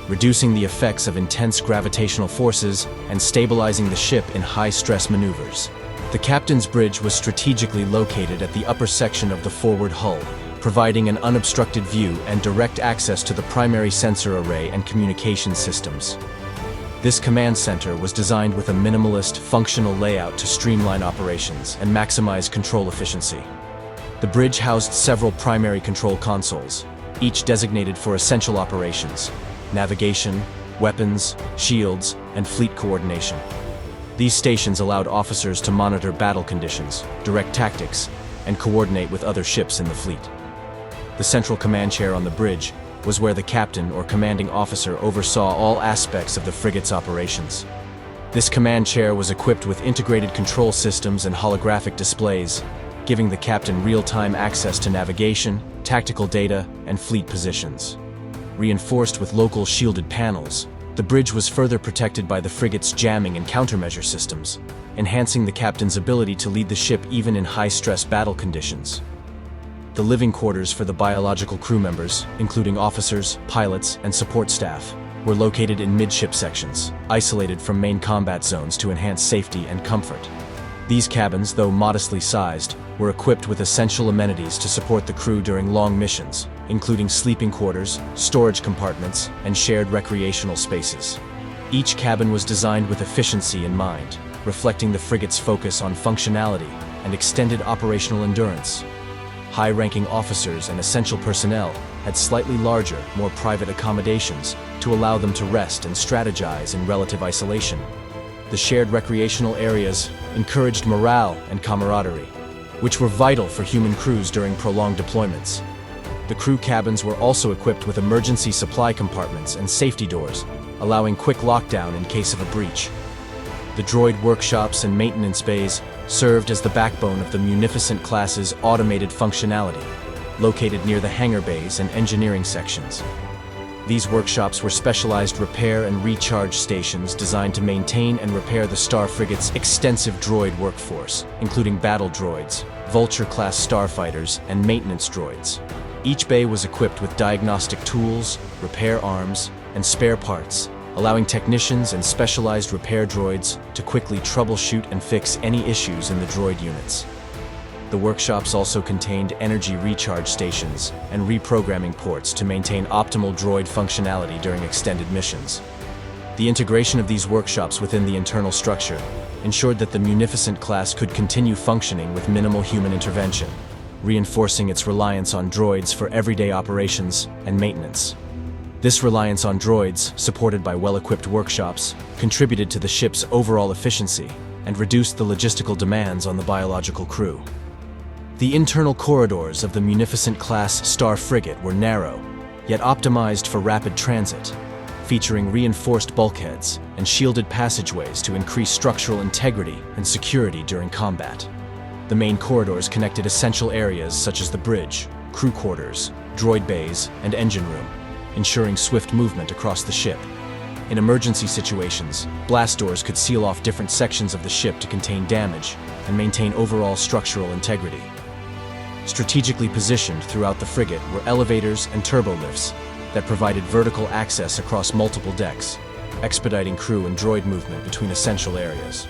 reducing the effects of intense gravitational forces and stabilizing the ship in high-stress maneuvers. The captain's bridge was strategically located at the upper section of the forward hull, providing an unobstructed view and direct access to the primary sensor array and communication systems. This command center was designed with a minimalist, functional layout to streamline operations and maximize control efficiency. The bridge housed several primary control consoles, each designated for essential operations: navigation, weapons, shields, and fleet coordination. These stations allowed officers to monitor battle conditions, direct tactics, and coordinate with other ships in the fleet. The central command chair on the bridge was where the captain or commanding officer oversaw all aspects of the frigate's operations. This command chair was equipped with integrated control systems and holographic displays, giving the captain real-time access to navigation, tactical data, and fleet positions. Reinforced with local shielded panels, the bridge was further protected by the frigate's jamming and countermeasure systems, enhancing the captain's ability to lead the ship even in high-stress battle conditions. The living quarters for the biological crew members, including officers, pilots, and support staff, were located in midship sections, isolated from main combat zones to enhance safety and comfort. These cabins, though modestly sized, were equipped with essential amenities to support the crew during long missions, including sleeping quarters, storage compartments, and shared recreational spaces. Each cabin was designed with efficiency in mind, reflecting the frigate's focus on functionality and extended operational endurance. High-ranking officers and essential personnel had slightly larger, more private accommodations to allow them to rest and strategize in relative isolation. The shared recreational areas encouraged morale and camaraderie, which were vital for human crews during prolonged deployments. The crew cabins were also equipped with emergency supply compartments and safety doors, allowing quick lockdown in case of a breach. The The droid workshops and maintenance bays served as the backbone of the Munificent-class's automated functionality, located near the hangar bays and engineering sections. These workshops were specialized repair and recharge stations designed to maintain and repair the Star Frigate's extensive droid workforce, including battle droids, Vulture-class starfighters, and maintenance droids. Each bay was equipped with diagnostic tools, repair arms, and spare parts, allowing technicians and specialized repair droids to quickly troubleshoot and fix any issues in the droid units. The workshops also contained energy recharge stations and reprogramming ports to maintain optimal droid functionality during extended missions. The integration of these workshops within the internal structure ensured that the Munificent class could continue functioning with minimal human intervention, reinforcing its reliance on droids for everyday operations and maintenance. This reliance on droids, supported by well-equipped workshops, contributed to the ship's overall efficiency and reduced the logistical demands on the biological crew. The internal corridors of the Munificent-class Star Frigate were narrow, yet optimized for rapid transit, featuring reinforced bulkheads and shielded passageways to increase structural integrity and security during combat. The main corridors connected essential areas such as the bridge, crew quarters, droid bays, and engine room, ensuring swift movement across the ship. In emergency situations, blast doors could seal off different sections of the ship to contain damage and maintain overall structural integrity. Strategically positioned throughout the frigate were elevators and turbolifts that provided vertical access across multiple decks, expediting crew and droid movement between essential areas.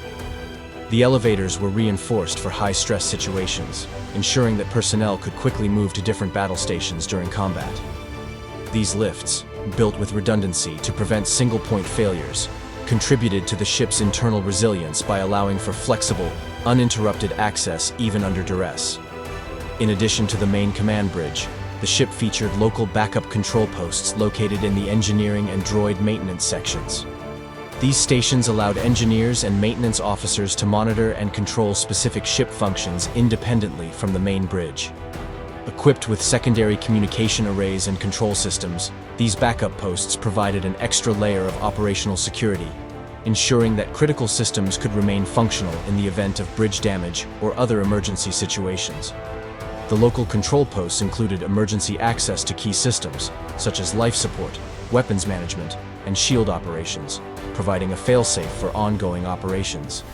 The elevators were reinforced for high-stress situations, ensuring that personnel could quickly move to different battle stations during combat. These lifts, built with redundancy to prevent single-point failures, contributed to the ship's internal resilience by allowing for flexible, uninterrupted access even under duress. In addition to the main command bridge, the ship featured local backup control posts located in the engineering and droid maintenance sections. These stations allowed engineers and maintenance officers to monitor and control specific ship functions independently from the main bridge. Equipped with secondary communication arrays and control systems, these backup posts provided an extra layer of operational security, ensuring that critical systems could remain functional in the event of bridge damage or other emergency situations. The local control posts included emergency access to key systems, such as life support, weapons management, and shield operations, providing a failsafe for ongoing operations.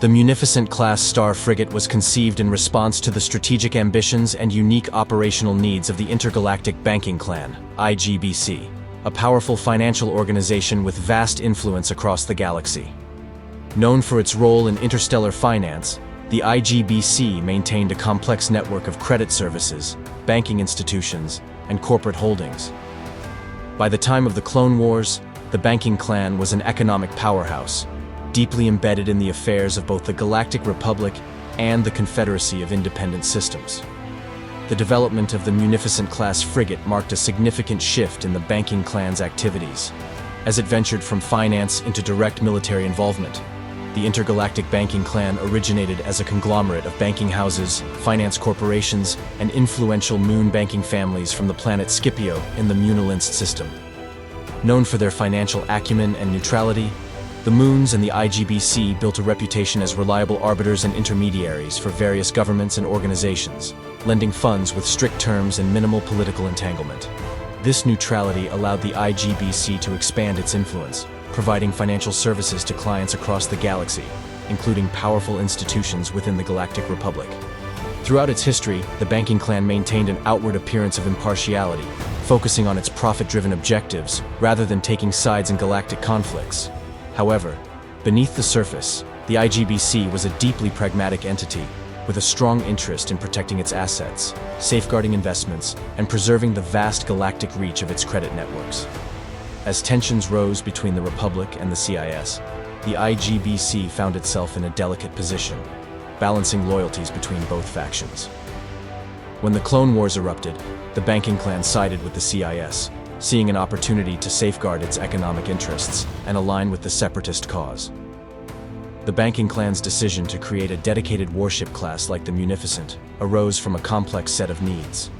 The Munificent-class Star Frigate was conceived in response to the strategic ambitions and unique operational needs of the Intergalactic Banking Clan, IGBC, a powerful financial organization with vast influence across the galaxy. Known for its role in interstellar finance, the IGBC maintained a complex network of credit services, banking institutions, and corporate holdings. By the time of the Clone Wars, the banking clan was an economic powerhouse, deeply embedded in the affairs of both the Galactic Republic and the Confederacy of Independent Systems. The development of the Munificent-class frigate marked a significant shift in the banking clan's activities, as it ventured from finance into direct military involvement. The Intergalactic Banking Clan originated as a conglomerate of banking houses, finance corporations, and influential moon banking families from the planet Scipio in the Munificent system. Known for their financial acumen and neutrality, the Moons and the IGBC built a reputation as reliable arbiters and intermediaries for various governments and organizations, lending funds with strict terms and minimal political entanglement. This neutrality allowed the IGBC to expand its influence, providing financial services to clients across the galaxy, including powerful institutions within the Galactic Republic. Throughout its history, the banking clan maintained an outward appearance of impartiality, focusing on its profit-driven objectives rather than taking sides in galactic conflicts. However, beneath the surface, the IGBC was a deeply pragmatic entity with a strong interest in protecting its assets, safeguarding investments, and preserving the vast galactic reach of its credit networks. As tensions rose between the Republic and the CIS, the IGBC found itself in a delicate position, balancing loyalties between both factions. When the Clone Wars erupted, the banking clan sided with the CIS, seeing an opportunity to safeguard its economic interests and align with the Separatist cause. The banking clan's decision to create a dedicated warship class like the Munificent arose from a complex set of needs.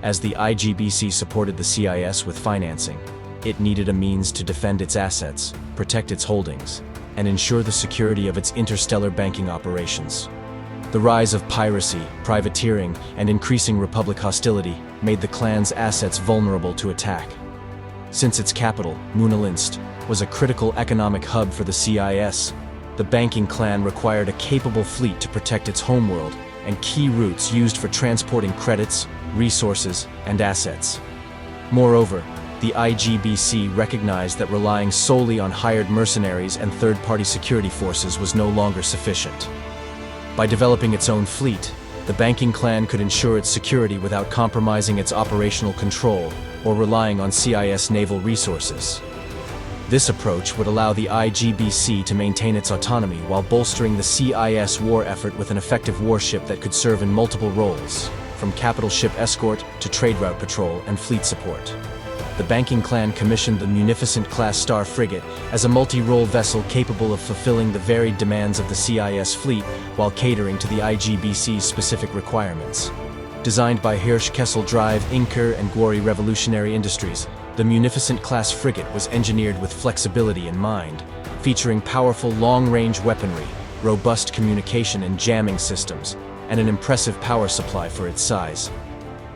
As the IGBC supported the CIS with financing, It needed a means to defend its assets, protect its holdings, and ensure the security of its interstellar banking operations. The rise of piracy, privateering, and increasing Republic hostility made the clan's assets vulnerable to attack. Since its capital, Munificent, was a critical economic hub for the CIS, the banking clan required a capable fleet to protect its homeworld and key routes used for transporting credits, resources, and assets. Moreover, the IGBC recognized that relying solely on hired mercenaries and third-party security forces was no longer sufficient. By developing its own fleet, the banking clan could ensure its security without compromising its operational control or relying on CIS naval resources. This approach would allow the IGBC to maintain its autonomy while bolstering the CIS war effort with an effective warship that could serve in multiple roles, from capital ship escort to trade route patrol and fleet support. The banking clan commissioned the Munificent-class Star Frigate as a multi-role vessel capable of fulfilling the varied demands of the CIS fleet while catering to the IGBC's specific requirements. Designed by Hirsch-Kessel Drive, Inker, and Gwari Revolutionary Industries, the Munificent-class frigate was engineered with flexibility in mind, featuring powerful long-range weaponry, robust communication and jamming systems, and an impressive power supply for its size.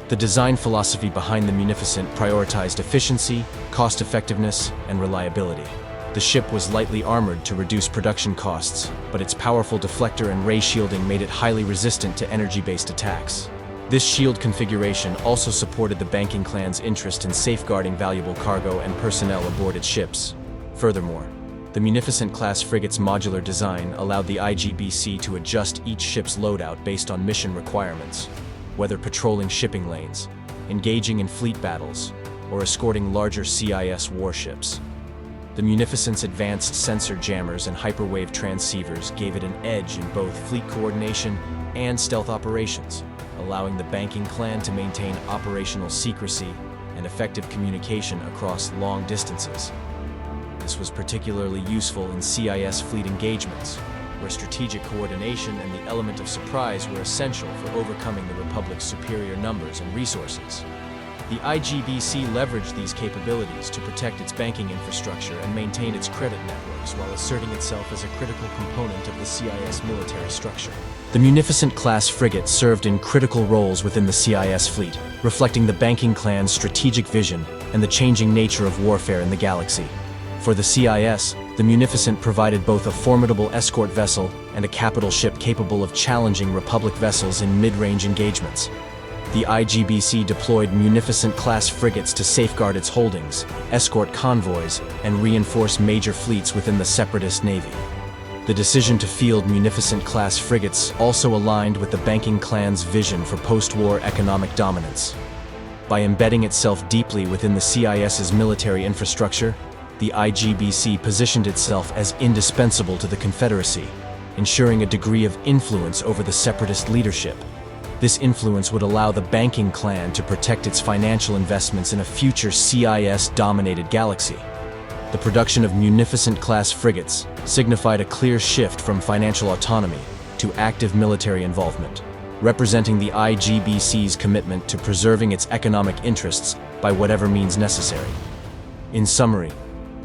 The design philosophy behind the Munificent prioritized efficiency, cost-effectiveness, and reliability. The ship was lightly armored to reduce production costs, but its powerful deflector and ray shielding made it highly resistant to energy-based attacks. This shield configuration also supported the banking clan's interest in safeguarding valuable cargo and personnel aboard its ships. Furthermore, the Munificent-class frigate's modular design allowed the IGBC to adjust each ship's loadout based on mission requirements, whether patrolling shipping lanes, engaging in fleet battles, or escorting larger CIS warships. The Munificent's advanced sensor jammers and hyperwave transceivers gave it an edge in both fleet coordination and stealth operations, allowing the banking clan to maintain operational secrecy and effective communication across long distances. This was particularly useful in CIS fleet engagements, where strategic coordination and the element of surprise were essential for overcoming the Republic's superior numbers and resources. The IGBC leveraged these capabilities to protect its banking infrastructure and maintain its credit networks while asserting itself as a critical component of the CIS military structure. The Munificent-class frigate served in critical roles within the CIS fleet, reflecting the banking clan's strategic vision and the changing nature of warfare in the galaxy. For the CIS, the Munificent provided both a formidable escort vessel and a capital ship capable of challenging Republic vessels in mid-range engagements. The IGBC deployed Munificent-class frigates to safeguard its holdings, escort convoys, and reinforce major fleets within the Separatist Navy. The decision to field Munificent-class frigates also aligned with the banking clan's vision for post-war economic dominance. By embedding itself deeply within the CIS's military infrastructure, the IGBC positioned itself as indispensable to the Confederacy, ensuring a degree of influence over the Separatist leadership. This influence would allow the banking clan to protect its financial investments in a future CIS-dominated galaxy. The production of Munificent-class frigates signified a clear shift from financial autonomy to active military involvement, representing the IGBC's commitment to preserving its economic interests by whatever means necessary. In summary,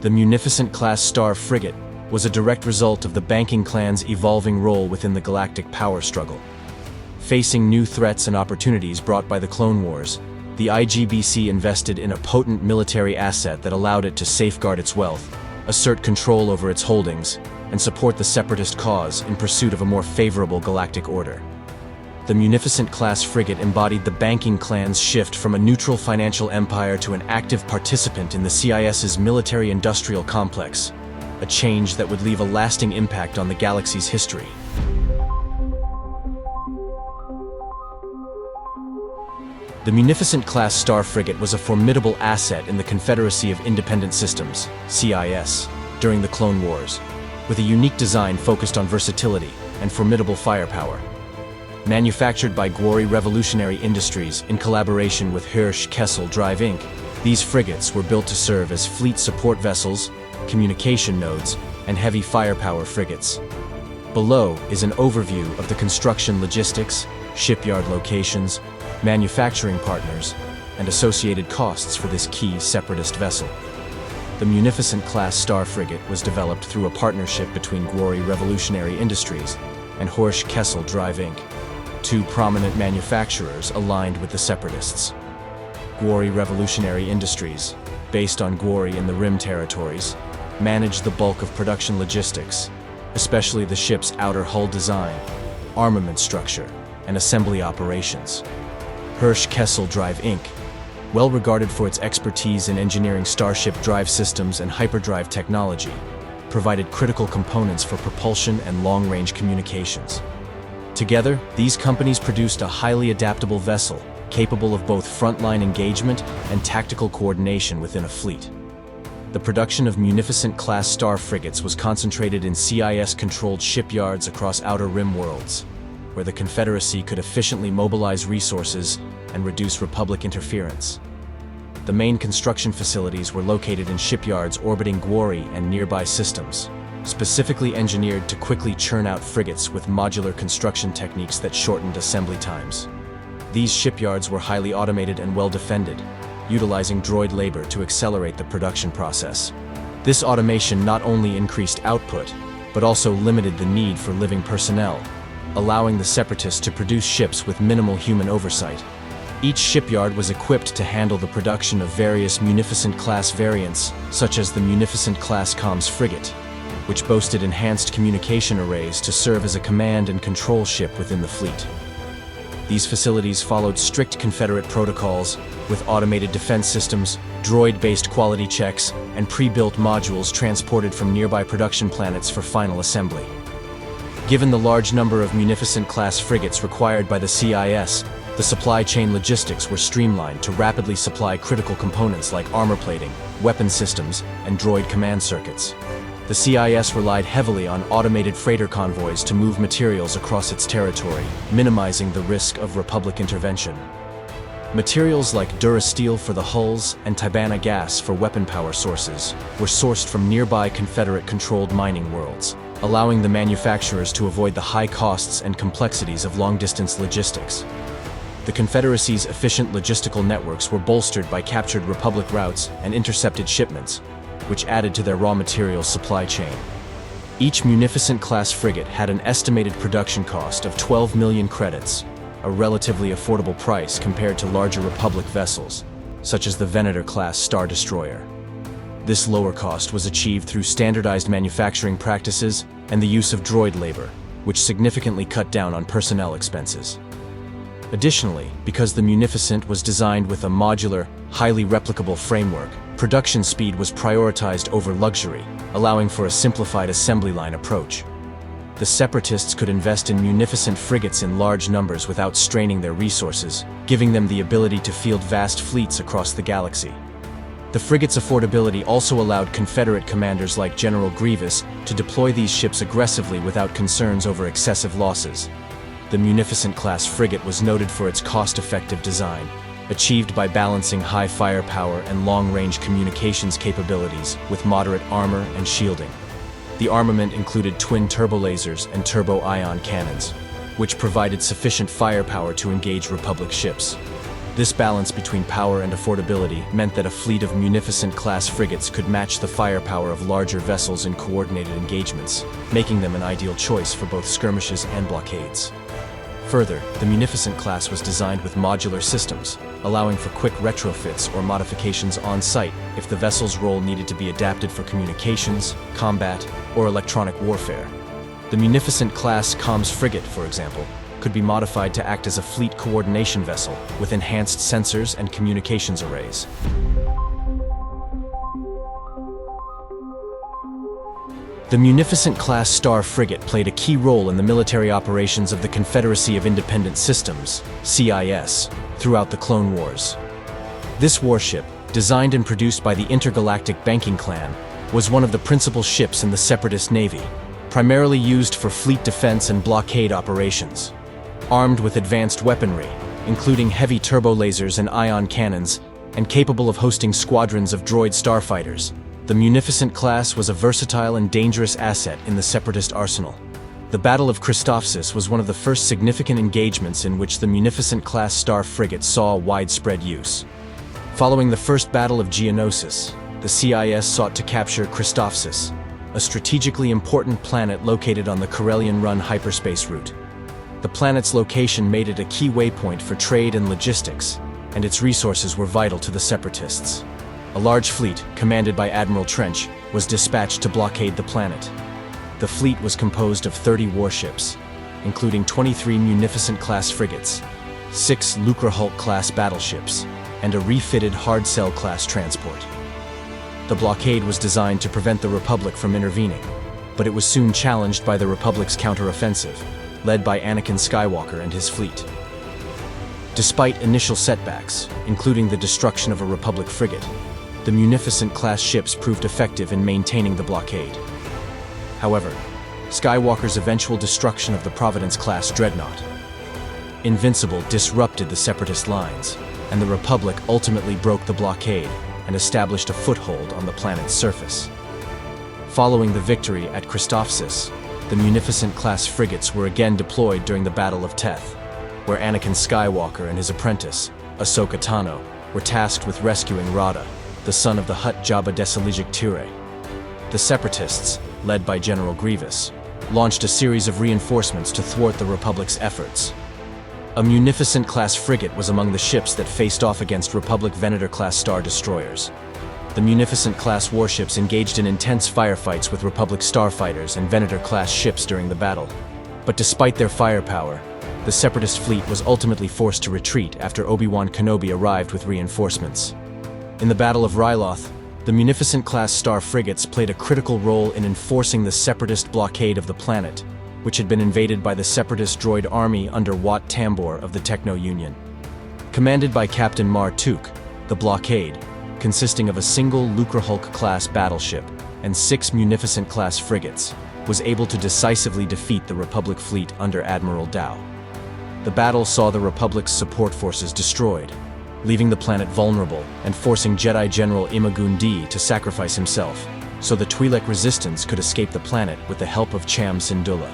the Munificent-class Star Frigate was a direct result of the banking clan's evolving role within the galactic power struggle. Facing new threats and opportunities brought by the Clone Wars, the IGBC invested in a potent military asset that allowed it to safeguard its wealth, assert control over its holdings, and support the Separatist cause in pursuit of a more favorable galactic order. The Munificent-class frigate embodied the banking clan's shift from a neutral financial empire to an active participant in the CIS's military-industrial complex, a change that would leave a lasting impact on the galaxy's history. The Munificent-class Star Frigate was a formidable asset in the Confederacy of Independent Systems, CIS, during the Clone Wars, with a unique design focused on versatility and formidable firepower. Manufactured by Gwari Revolutionary Industries in collaboration with Hirsch-Kessel Drive Inc., these frigates were built to serve as fleet support vessels, communication nodes, and heavy firepower frigates. Below is an overview of the construction logistics, shipyard locations, manufacturing partners, and associated costs for this key Separatist vessel. The Munificent-class Star Frigate was developed through a partnership between Gwori Revolutionary Industries and Horsch Kessel Drive Inc., two prominent manufacturers aligned with the Separatists. Gwori Revolutionary Industries, based on Gwori in the Rim territories, managed the bulk of production logistics, especially the ship's outer hull design, armament structure, and assembly operations. Horsch Kessel Drive Inc., well regarded for its expertise in engineering starship drive systems and hyperdrive technology, provided critical components for propulsion and long-range communications. Together, these companies produced a highly adaptable vessel capable of both frontline engagement and tactical coordination within a fleet. The production of Munificent-class Star Frigates was concentrated in CIS-controlled shipyards across Outer Rim worlds, where the Confederacy could efficiently mobilize resources and reduce Republic interference. The main construction facilities were located in shipyards orbiting Gwori and nearby systems, specifically engineered to quickly churn out frigates with modular construction techniques that shortened assembly times. These shipyards were highly automated and well defended, utilizing droid labor to accelerate the production process. This automation not only increased output, but also limited the need for living personnel, allowing the Separatists to produce ships with minimal human oversight. Each shipyard was equipped to handle the production of various Munificent-class variants, such as the Munificent-class Comms Frigate, which boasted enhanced communication arrays to serve as a command and control ship within the fleet. These facilities followed strict Confederate protocols, with automated defense systems, droid-based quality checks, and pre-built modules transported from nearby production planets for final assembly. Given the large number of Munificent-class frigates required by the CIS, the supply chain logistics were streamlined to rapidly supply critical components like armor plating, weapon systems, and droid command circuits. The CIS relied heavily on automated freighter convoys to move materials across its territory, minimizing the risk of Republic intervention. Materials like Durasteel for the hulls and Tibana gas for weapon power sources were sourced from nearby Confederate-controlled mining worlds, allowing the manufacturers to avoid the high costs and complexities of long-distance logistics. The Confederacy's efficient logistical networks were bolstered by captured Republic routes and intercepted shipments, which added to their raw materials supply chain. Each Munificent-class frigate had an estimated production cost of 12 million credits, a relatively affordable price compared to larger Republic vessels, such as the Venator-class Star Destroyer. This lower cost was achieved through standardized manufacturing practices and the use of droid labor, which significantly cut down on personnel expenses. Additionally, because the Munificent was designed with a modular, highly replicable framework, production speed was prioritized over luxury, allowing for a simplified assembly line approach. The Separatists could invest in Munificent frigates in large numbers without straining their resources, giving them the ability to field vast fleets across the galaxy. The frigate's affordability also allowed Confederate commanders like General Grievous to deploy these ships aggressively without concerns over excessive losses. The Munificent-class frigate was noted for its cost-effective design, achieved by balancing high firepower and long-range communications capabilities with moderate armor and shielding. The armament included twin turbolasers and turbo-ion cannons, which provided sufficient firepower to engage Republic ships. This balance between power and affordability meant that a fleet of Munificent-class frigates could match the firepower of larger vessels in coordinated engagements, making them an ideal choice for both skirmishes and blockades. Further, the Munificent class was designed with modular systems, allowing for quick retrofits or modifications on-site if the vessel's role needed to be adapted for communications, combat, or electronic warfare. The Munificent-class Comms Frigate, for example, could be modified to act as a fleet coordination vessel with enhanced sensors and communications arrays. The Munificent-class Star Frigate played a key role in the military operations of the Confederacy of Independent Systems, CIS, throughout the Clone Wars. This warship, designed and produced by the intergalactic banking clan, was one of the principal ships in the Separatist Navy, primarily used for fleet defense and blockade operations. Armed with advanced weaponry, including heavy turbo-lasers and ion cannons, and capable of hosting squadrons of droid starfighters, the Munificent class was a versatile and dangerous asset in the Separatist arsenal. The Battle of Christophsis was one of the first significant engagements in which the Munificent-class Star Frigate saw widespread use. Following the First Battle of Geonosis, the CIS sought to capture Christophsis, a strategically important planet located on the Corellian-run hyperspace route. The planet's location made it a key waypoint for trade and logistics, and its resources were vital to the Separatists. A large fleet, commanded by Admiral Trench, was dispatched to blockade the planet. The fleet was composed of 30 warships, including 23 Munificent-class frigates, 6 Lucrehulk-class battleships, and a refitted Hardcell-class transport. The blockade was designed to prevent the Republic from intervening, but it was soon challenged by the Republic's counteroffensive, led by Anakin Skywalker and his fleet. Despite initial setbacks, including the destruction of a Republic frigate, the Munificent-class ships proved effective in maintaining the blockade. However, Skywalker's eventual destruction of the Providence-class dreadnought, Invincible, disrupted the Separatist lines, and the Republic ultimately broke the blockade and established a foothold on the planet's surface. Following the victory at Christophsis, the Munificent-class frigates were again deployed during the Battle of Teth, where Anakin Skywalker and his apprentice, Ahsoka Tano, were tasked with rescuing Rada, the son of the Hutt Jabba Desaligic Ture. The Separatists, led by General Grievous, launched a series of reinforcements to thwart the Republic's efforts. A Munificent-class frigate was among the ships that faced off against Republic Venator-class Star Destroyers. The Munificent-class warships engaged in intense firefights with Republic starfighters and Venator-class ships during the battle. But despite their firepower, the Separatist fleet was ultimately forced to retreat after Obi-Wan Kenobi arrived with reinforcements. In the Battle of Ryloth, the Munificent-class Star Frigates played a critical role in enforcing the Separatist blockade of the planet, which had been invaded by the Separatist droid army under Wat Tambor of the Techno-Union. Commanded by Captain Mar-Tuk, the blockade, consisting of a single Lucrehulk-class battleship and 6 Munificent-class frigates, was able to decisively defeat the Republic fleet under Admiral Dao. The battle saw the Republic's support forces destroyed, leaving the planet vulnerable and forcing Jedi General Ima-Gun Di to sacrifice himself, so the Twi'lek resistance could escape the planet with the help of Cham Syndulla.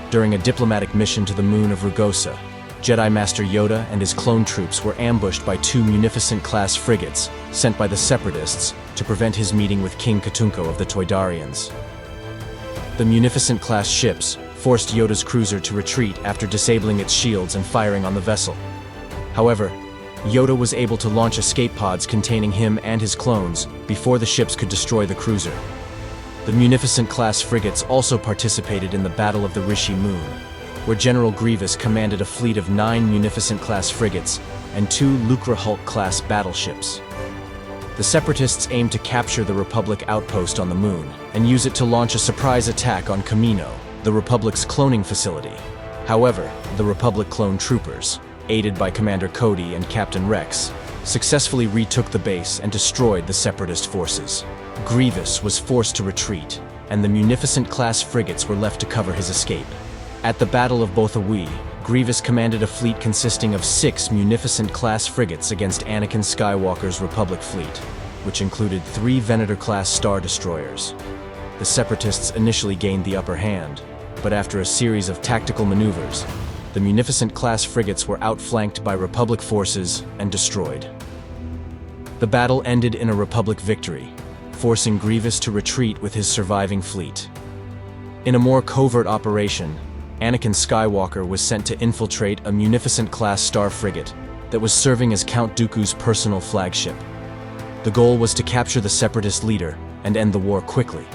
During a diplomatic mission to the moon of Rugosa, Jedi Master Yoda and his clone troops were ambushed by 2 Munificent-class frigates sent by the Separatists to prevent his meeting with King Katunko of the Toydarians. The Munificent-class ships forced Yoda's cruiser to retreat after disabling its shields and firing on the vessel. However, Yoda was able to launch escape pods containing him and his clones before the ships could destroy the cruiser. The Munificent-class frigates also participated in the Battle of the Rishi Moon, where General Grievous commanded a fleet of 9 Munificent-class frigates and 2 Lucrehulk-class battleships. The Separatists aimed to capture the Republic outpost on the moon and use it to launch a surprise attack on Kamino, the Republic's cloning facility. However, the Republic clone troopers, aided by Commander Cody and Captain Rex, successfully retook the base and destroyed the Separatist forces. Grievous was forced to retreat, and the Munificent-class frigates were left to cover his escape. At the Battle of Bothawi, Grievous commanded a fleet consisting of 6 Munificent-class frigates against Anakin Skywalker's Republic fleet, which included 3 Venator-class Star Destroyers. The Separatists initially gained the upper hand, but after a series of tactical maneuvers, the Munificent-class frigates were outflanked by Republic forces and destroyed. The battle ended in a Republic victory, forcing Grievous to retreat with his surviving fleet. In a more covert operation, Anakin Skywalker was sent to infiltrate a Munificent-class Star Frigate that was serving as Count Dooku's personal flagship. The goal was to capture the Separatist leader and end the war quickly.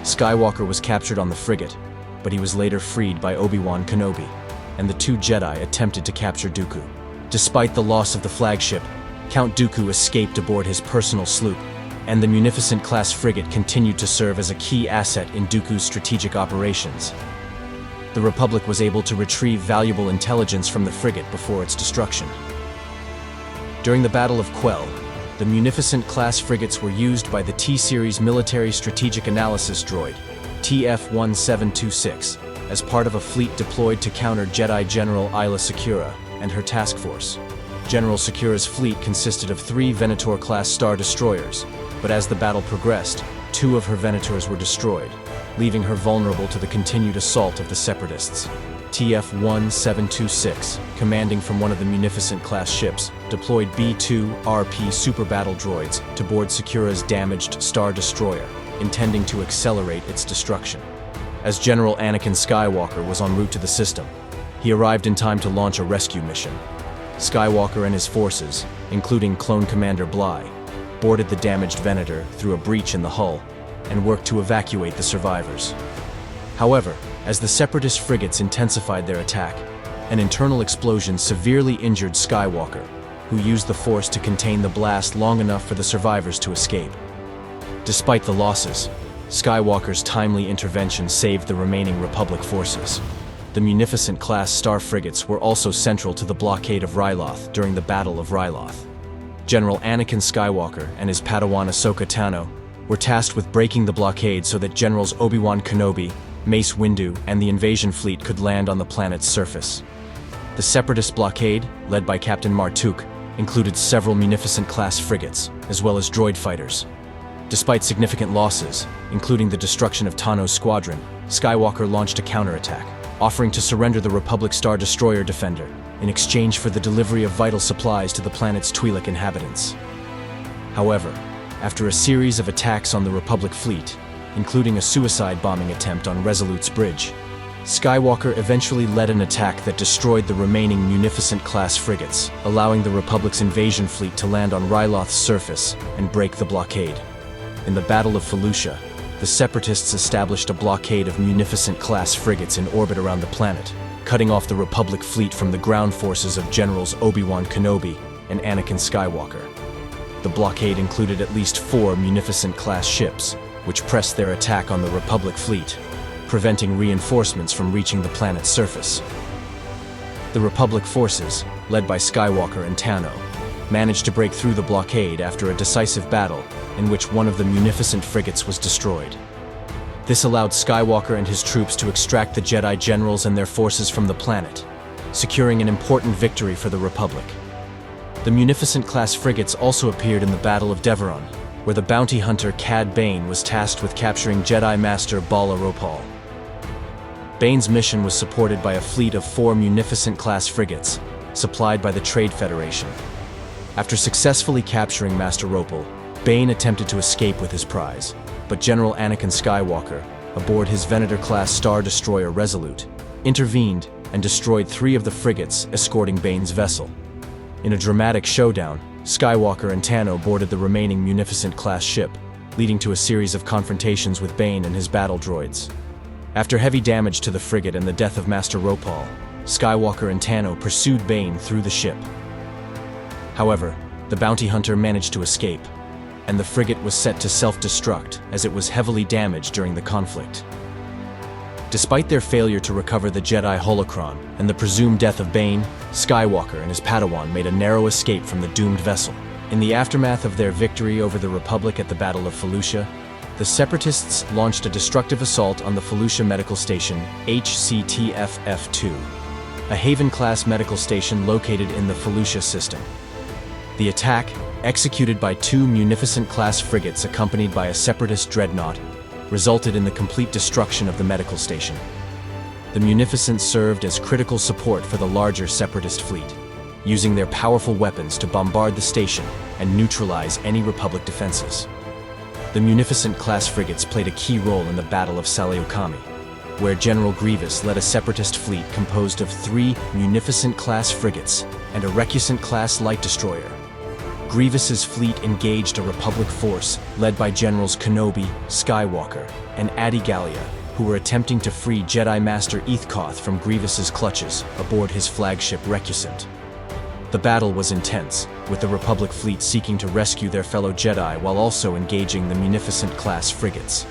Skywalker was captured on the frigate, but he was later freed by Obi-Wan Kenobi, and the 2 Jedi attempted to capture Dooku. Despite the loss of the flagship, Count Dooku escaped aboard his personal sloop, and the Munificent-class frigate continued to serve as a key asset in Dooku's strategic operations. The Republic was able to retrieve valuable intelligence from the frigate before its destruction. During the Battle of Quell, the Munificent-class frigates were used by the T-Series Military Strategic Analysis Droid, TF-1726, as part of a fleet deployed to counter Jedi General Aayla Secura and her task force. General Secura's fleet consisted of 3 Venator-class Star Destroyers, but as the battle progressed, 2 of her Venators were destroyed, leaving her vulnerable to the continued assault of the Separatists. TF-1726, commanding from one of the Munificent-class ships, deployed B-2 super battle droids to board Sakura's damaged Star Destroyer, intending to accelerate its destruction. As General Anakin Skywalker was en route to the system, he arrived in time to launch a rescue mission. Skywalker and his forces, including Clone Commander Bly, boarded the damaged Venator through a breach in the hull and worked to evacuate the survivors. However, as the Separatist frigates intensified their attack, an internal explosion severely injured Skywalker, who used the Force to contain the blast long enough for the survivors to escape. Despite the losses, Skywalker's timely intervention saved the remaining Republic forces. The Munificent-class Star Frigates were also central to the blockade of Ryloth during the Battle of Ryloth. General Anakin Skywalker and his Padawan Ahsoka Tano were tasked with breaking the blockade so that Generals Obi-Wan Kenobi, Mace Windu, and the invasion fleet could land on the planet's surface. The Separatist blockade, led by Captain Martuk, included several Munificent-class frigates, as well as droid fighters. Despite significant losses, including the destruction of Tano's squadron, Skywalker launched a counterattack, offering to surrender the Republic Star Destroyer Defender in exchange for the delivery of vital supplies to the planet's Twi'lek inhabitants. However, after a series of attacks on the Republic fleet, including a suicide bombing attempt on Resolute's bridge, Skywalker eventually led an attack that destroyed the remaining Munificent-class frigates, allowing the Republic's invasion fleet to land on Ryloth's surface and break the blockade. In the Battle of Felucia, the Separatists established a blockade of Munificent-class frigates in orbit around the planet, cutting off the Republic fleet from the ground forces of Generals Obi-Wan Kenobi and Anakin Skywalker. The blockade included at least 4 Munificent-class ships, which pressed their attack on the Republic fleet, preventing reinforcements from reaching the planet's surface. The Republic forces, led by Skywalker and Tano, managed to break through the blockade after a decisive battle in which one of the Munificent frigates was destroyed. This allowed Skywalker and his troops to extract the Jedi generals and their forces from the planet, securing an important victory for the Republic. The Munificent-class frigates also appeared in the Battle of Deveron, where the bounty hunter Cad Bane was tasked with capturing Jedi Master Bala Ropal. Bane's mission was supported by a fleet of 4 Munificent-class frigates, supplied by the Trade Federation. After successfully capturing Master Ropal, Bane attempted to escape with his prize, but General Anakin Skywalker, aboard his Venator-class Star Destroyer Resolute, intervened and destroyed 3 of the frigates escorting Bane's vessel. In a dramatic showdown, Skywalker and Tano boarded the remaining Munificent-class ship, leading to a series of confrontations with Bane and his battle droids. After heavy damage to the frigate and the death of Master Ropal, Skywalker and Tano pursued Bane through the ship. However, the bounty hunter managed to escape, and the frigate was set to self-destruct as it was heavily damaged during the conflict. Despite their failure to recover the Jedi holocron and the presumed death of Bane, Skywalker and his Padawan made a narrow escape from the doomed vessel. In the aftermath of their victory over the Republic at the Battle of Felucia, the Separatists launched a destructive assault on the Felucia Medical Station HCTFF-2, a Haven-class medical station located in the Felucia system. The attack, executed by 2 Munificent-class frigates accompanied by a Separatist dreadnought, resulted in the complete destruction of the medical station. The Munificents served as critical support for the larger Separatist fleet, using their powerful weapons to bombard the station and neutralize any Republic defenses. The Munificent-class frigates played a key role in the Battle of Saleukami, where General Grievous led a Separatist fleet composed of 3 Munificent-class frigates and a Recusant-class light destroyer. Grievous's fleet engaged a Republic force led by Generals Kenobi, Skywalker, and Adi Gallia, who were attempting to free Jedi Master Ithkoth from Grievous's clutches aboard his flagship Recusant. The battle was intense, with the Republic fleet seeking to rescue their fellow Jedi while also engaging the Munificent-class frigates.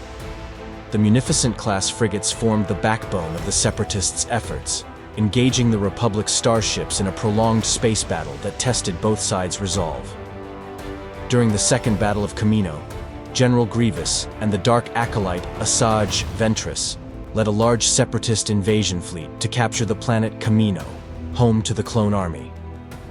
The Munificent-class frigates formed the backbone of the Separatists' efforts, engaging the Republic's starships in a prolonged space battle that tested both sides' resolve. During the Second Battle of Kamino, General Grievous and the Dark Acolyte Asajj Ventress led a large Separatist invasion fleet to capture the planet Kamino, home to the Clone Army.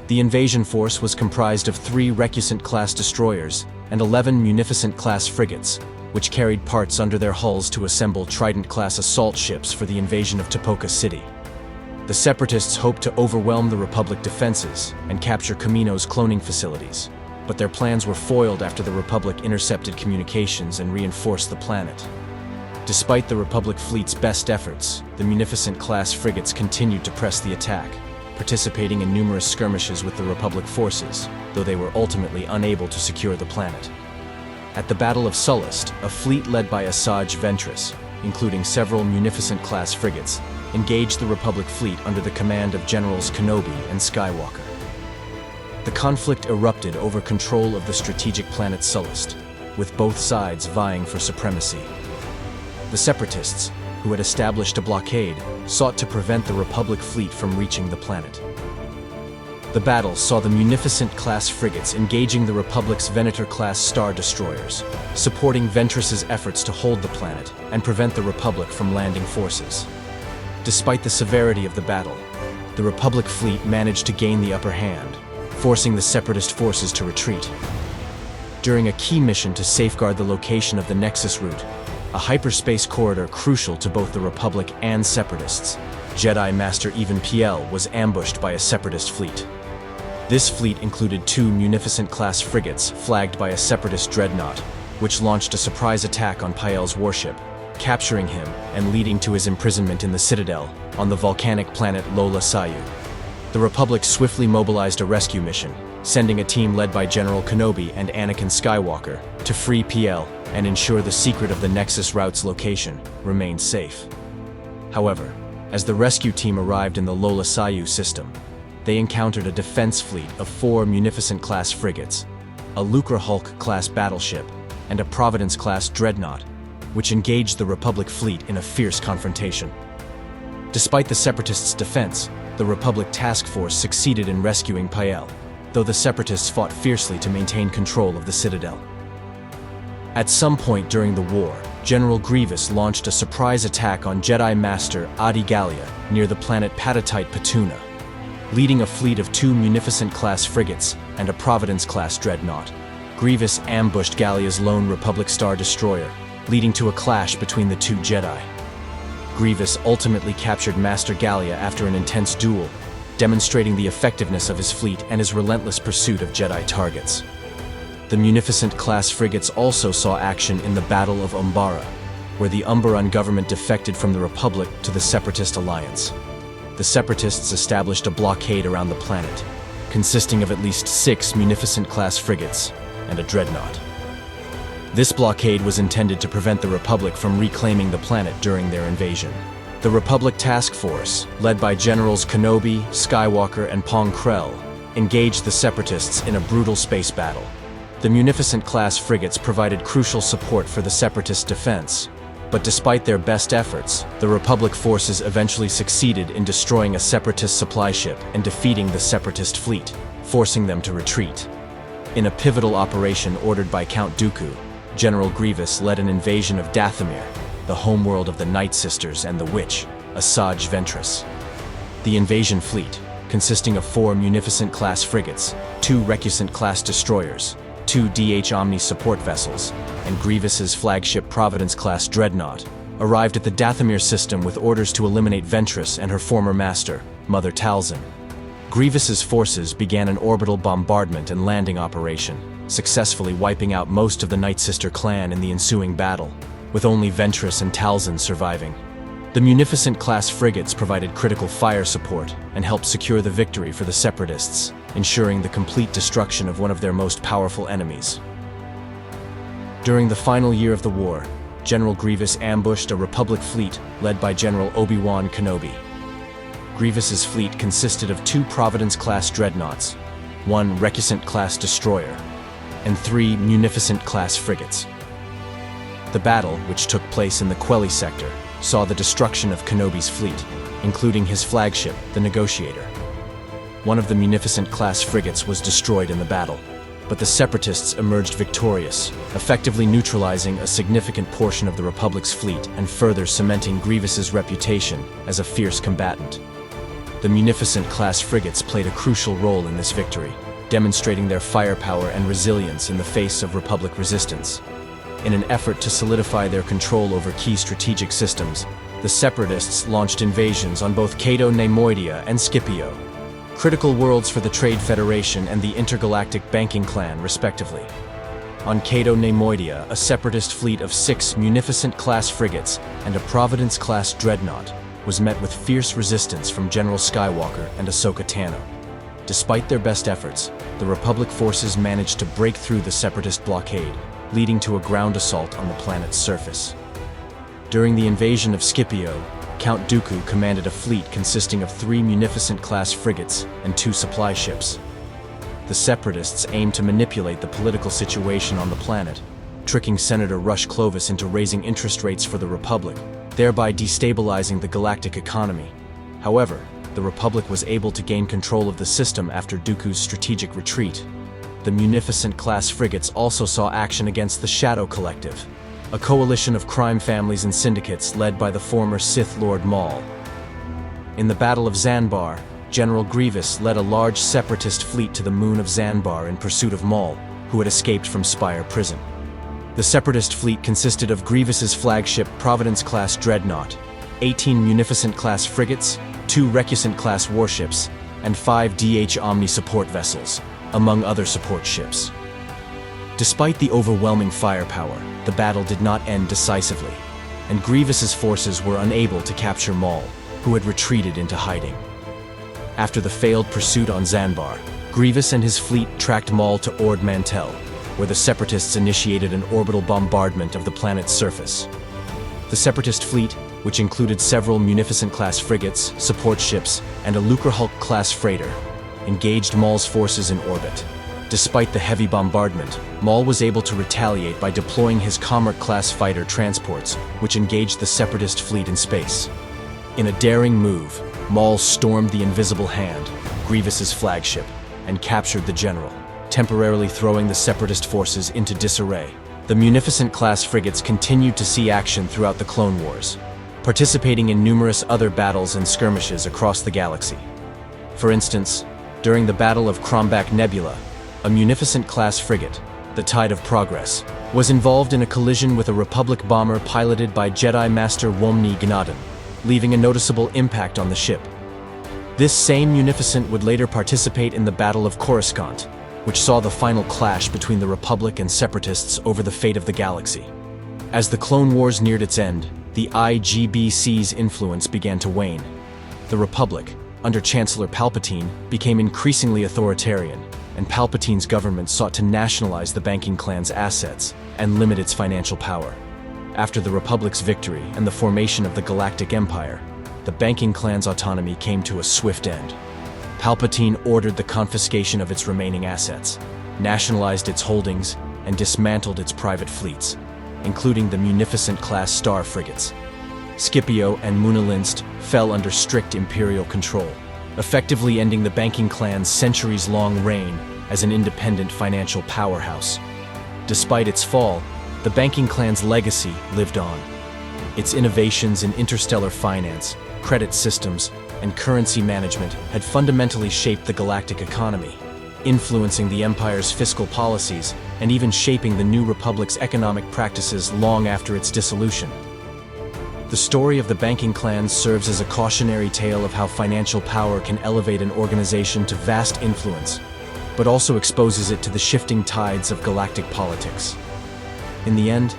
The invasion force was comprised of 3 Recusant-class destroyers and 11 Munificent-class frigates, which carried parts under their hulls to assemble Trident-class assault ships for the invasion of Tipoca City. The Separatists hoped to overwhelm the Republic defenses and capture Kamino's cloning facilities, but their plans were foiled after the Republic intercepted communications and reinforced the planet. Despite the Republic fleet's best efforts, the Munificent-class frigates continued to press the attack, participating in numerous skirmishes with the Republic forces, though they were ultimately unable to secure the planet. At the Battle of Sullust, a fleet led by Asajj Ventress, including several Munificent-class frigates, engaged the Republic fleet under the command of Generals Kenobi and Skywalker. The conflict erupted over control of the strategic planet Sullust, with both sides vying for supremacy. The Separatists, who had established a blockade, sought to prevent the Republic fleet from reaching the planet. The battle saw the Munificent-class frigates engaging the Republic's Venator-class Star Destroyers, supporting Ventress's efforts to hold the planet and prevent the Republic from landing forces. Despite the severity of the battle, the Republic fleet managed to gain the upper hand, forcing the Separatist forces to retreat. During a key mission to safeguard the location of the Nexus route, a hyperspace corridor crucial to both the Republic and Separatists, Jedi Master Even Piel was ambushed by a Separatist fleet. This fleet included 2 Munificent-class frigates flagged by a Separatist dreadnought, which launched a surprise attack on Piel's warship, capturing him and leading to his imprisonment in the Citadel on the volcanic planet Lola Sayu. The Republic swiftly mobilized a rescue mission, sending a team led by General Kenobi and Anakin Skywalker to free Piel and ensure the secret of the Nexus route's location remained safe. However, as the rescue team arrived in the Lola Sayu system, they encountered a defense fleet of 4 Munificent-class frigates, a Lucre Hulk-class battleship, and a Providence-class dreadnought, which engaged the Republic fleet in a fierce confrontation. Despite the Separatists' defense, the Republic task force succeeded in rescuing Piel, though the Separatists fought fiercely to maintain control of the Citadel. At some point during the war, General Grievous launched a surprise attack on Jedi Master Adi Gallia near the planet Patatite Patuna, leading a fleet of 2 Munificent-class frigates and a Providence-class dreadnought. Grievous ambushed Gallia's lone Republic Star Destroyer, leading to a clash between the 2 Jedi. Grievous ultimately captured Master Gallia after an intense duel, demonstrating the effectiveness of his fleet and his relentless pursuit of Jedi targets. The Munificent-class frigates also saw action in the Battle of Umbara, where the Umbaran government defected from the Republic to the Separatist alliance. The Separatists established a blockade around the planet, consisting of at least 6 Munificent-class frigates and a dreadnought. This blockade was intended to prevent the Republic from reclaiming the planet during their invasion. The Republic task force, led by Generals Kenobi, Skywalker, and Pong Krell, engaged the Separatists in a brutal space battle. The Munificent-class frigates provided crucial support for the Separatist defense, but despite their best efforts, the Republic forces eventually succeeded in destroying a Separatist supply ship and defeating the Separatist fleet, forcing them to retreat. In a pivotal operation ordered by Count Dooku, General Grievous led an invasion of Dathomir, the homeworld of the Night Sisters and the Witch, Asajj Ventress. The invasion fleet, consisting of 4 Munificent-class frigates, 2 Recusant-class destroyers, 2 DH Omni support vessels, and Grievous's flagship Providence-class dreadnought, arrived at the Dathomir system with orders to eliminate Ventress and her former master, Mother Talzin. Grievous's forces began an orbital bombardment and landing operation, successfully wiping out most of the Night Sister clan in the ensuing battle, with only Ventress and Talzin surviving. The Munificent-class frigates provided critical fire support and helped secure the victory for the Separatists, ensuring the complete destruction of one of their most powerful enemies. During the final year of the war, General Grievous ambushed a Republic fleet led by General Obi-Wan Kenobi. Grievous's fleet consisted of 2 Providence-class dreadnoughts, 1 Recusant-class destroyer, and 3 Munificent-class frigates. The battle, which took place in the Quelli sector, saw the destruction of Kenobi's fleet, including his flagship, the Negotiator. One of the Munificent-class frigates was destroyed in the battle, but the Separatists emerged victorious, effectively neutralizing a significant portion of the Republic's fleet and further cementing Grievous's reputation as a fierce combatant. The Munificent-class frigates played a crucial role in this victory, demonstrating their firepower and resilience in the face of Republic resistance. In an effort to solidify their control over key strategic systems, the Separatists launched invasions on both Cato Neimoidia and Scipio, critical worlds for the Trade Federation and the Intergalactic Banking Clan, respectively. On Cato Neimoidia, a Separatist fleet of 6 Munificent-class frigates and a Providence-class dreadnought was met with fierce resistance from General Skywalker and Ahsoka Tano. Despite their best efforts, the Republic forces managed to break through the Separatist blockade, leading to a ground assault on the planet's surface. During the invasion of Scipio, Count Dooku commanded a fleet consisting of 3 Munificent-class frigates and 2 supply ships. The Separatists aimed to manipulate the political situation on the planet, tricking Senator Rush Clovis into raising interest rates for the Republic, thereby destabilizing the galactic economy. However, the Republic was able to gain control of the system after Dooku's strategic retreat. The Munificent-class frigates also saw action against the Shadow Collective, a coalition of crime families and syndicates led by the former Sith Lord Maul. In the Battle of Zanbar, General Grievous led a large Separatist fleet to the moon of Zanbar in pursuit of Maul, who had escaped from Spire Prison. The Separatist fleet consisted of Grievous's flagship Providence-class dreadnought, 18 Munificent-class frigates, 2 Recusant-class warships, and 5 DH Omni support vessels, among other support ships. Despite the overwhelming firepower, the battle did not end decisively, and Grievous's forces were unable to capture Maul, who had retreated into hiding. After the failed pursuit on Zanbar, Grievous and his fleet tracked Maul to Ord Mantell, where the Separatists initiated an orbital bombardment of the planet's surface. The Separatist fleet, which included several Munificent-class frigates, support ships, and a Lucrehulk-class freighter, engaged Maul's forces in orbit. Despite the heavy bombardment, Maul was able to retaliate by deploying his Commerce-class fighter transports, which engaged the Separatist fleet in space. In a daring move, Maul stormed the Invisible Hand, Grievous's flagship, and captured the general, temporarily throwing the Separatist forces into disarray. The Munificent-class frigates continued to see action throughout the Clone Wars, participating in numerous other battles and skirmishes across the galaxy. For instance, during the Battle of Krombach Nebula, a Munificent-class frigate, the Tide of Progress, was involved in a collision with a Republic bomber piloted by Jedi Master Womni Gnaden, leaving a noticeable impact on the ship. This same Munificent would later participate in the Battle of Coruscant, which saw the final clash between the Republic and Separatists over the fate of the galaxy. As the Clone Wars neared its end, the IGBC's influence began to wane. The Republic, under Chancellor Palpatine, became increasingly authoritarian, and Palpatine's government sought to nationalize the banking clan's assets and limit its financial power. After the Republic's victory and the formation of the Galactic Empire, the banking clan's autonomy came to a swift end. Palpatine ordered the confiscation of its remaining assets, nationalized its holdings, and dismantled its private fleets, including the Munificent-class Star Frigates. Scipio and Munilinst fell under strict Imperial control, effectively ending the banking clan's centuries-long reign as an independent financial powerhouse. Despite its fall, the banking clan's legacy lived on. Its innovations in interstellar finance, credit systems, and currency management had fundamentally shaped the galactic economy, influencing the Empire's fiscal policies and even shaping the New Republic's economic practices long after its dissolution. The story of the banking clans serves as a cautionary tale of how financial power can elevate an organization to vast influence, but also exposes it to the shifting tides of galactic politics. In the end,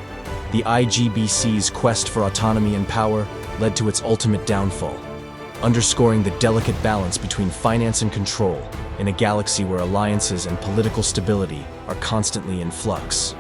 the IGBC's quest for autonomy and power led to its ultimate downfall, underscoring the delicate balance between finance and control in a galaxy where alliances and political stability are constantly in flux.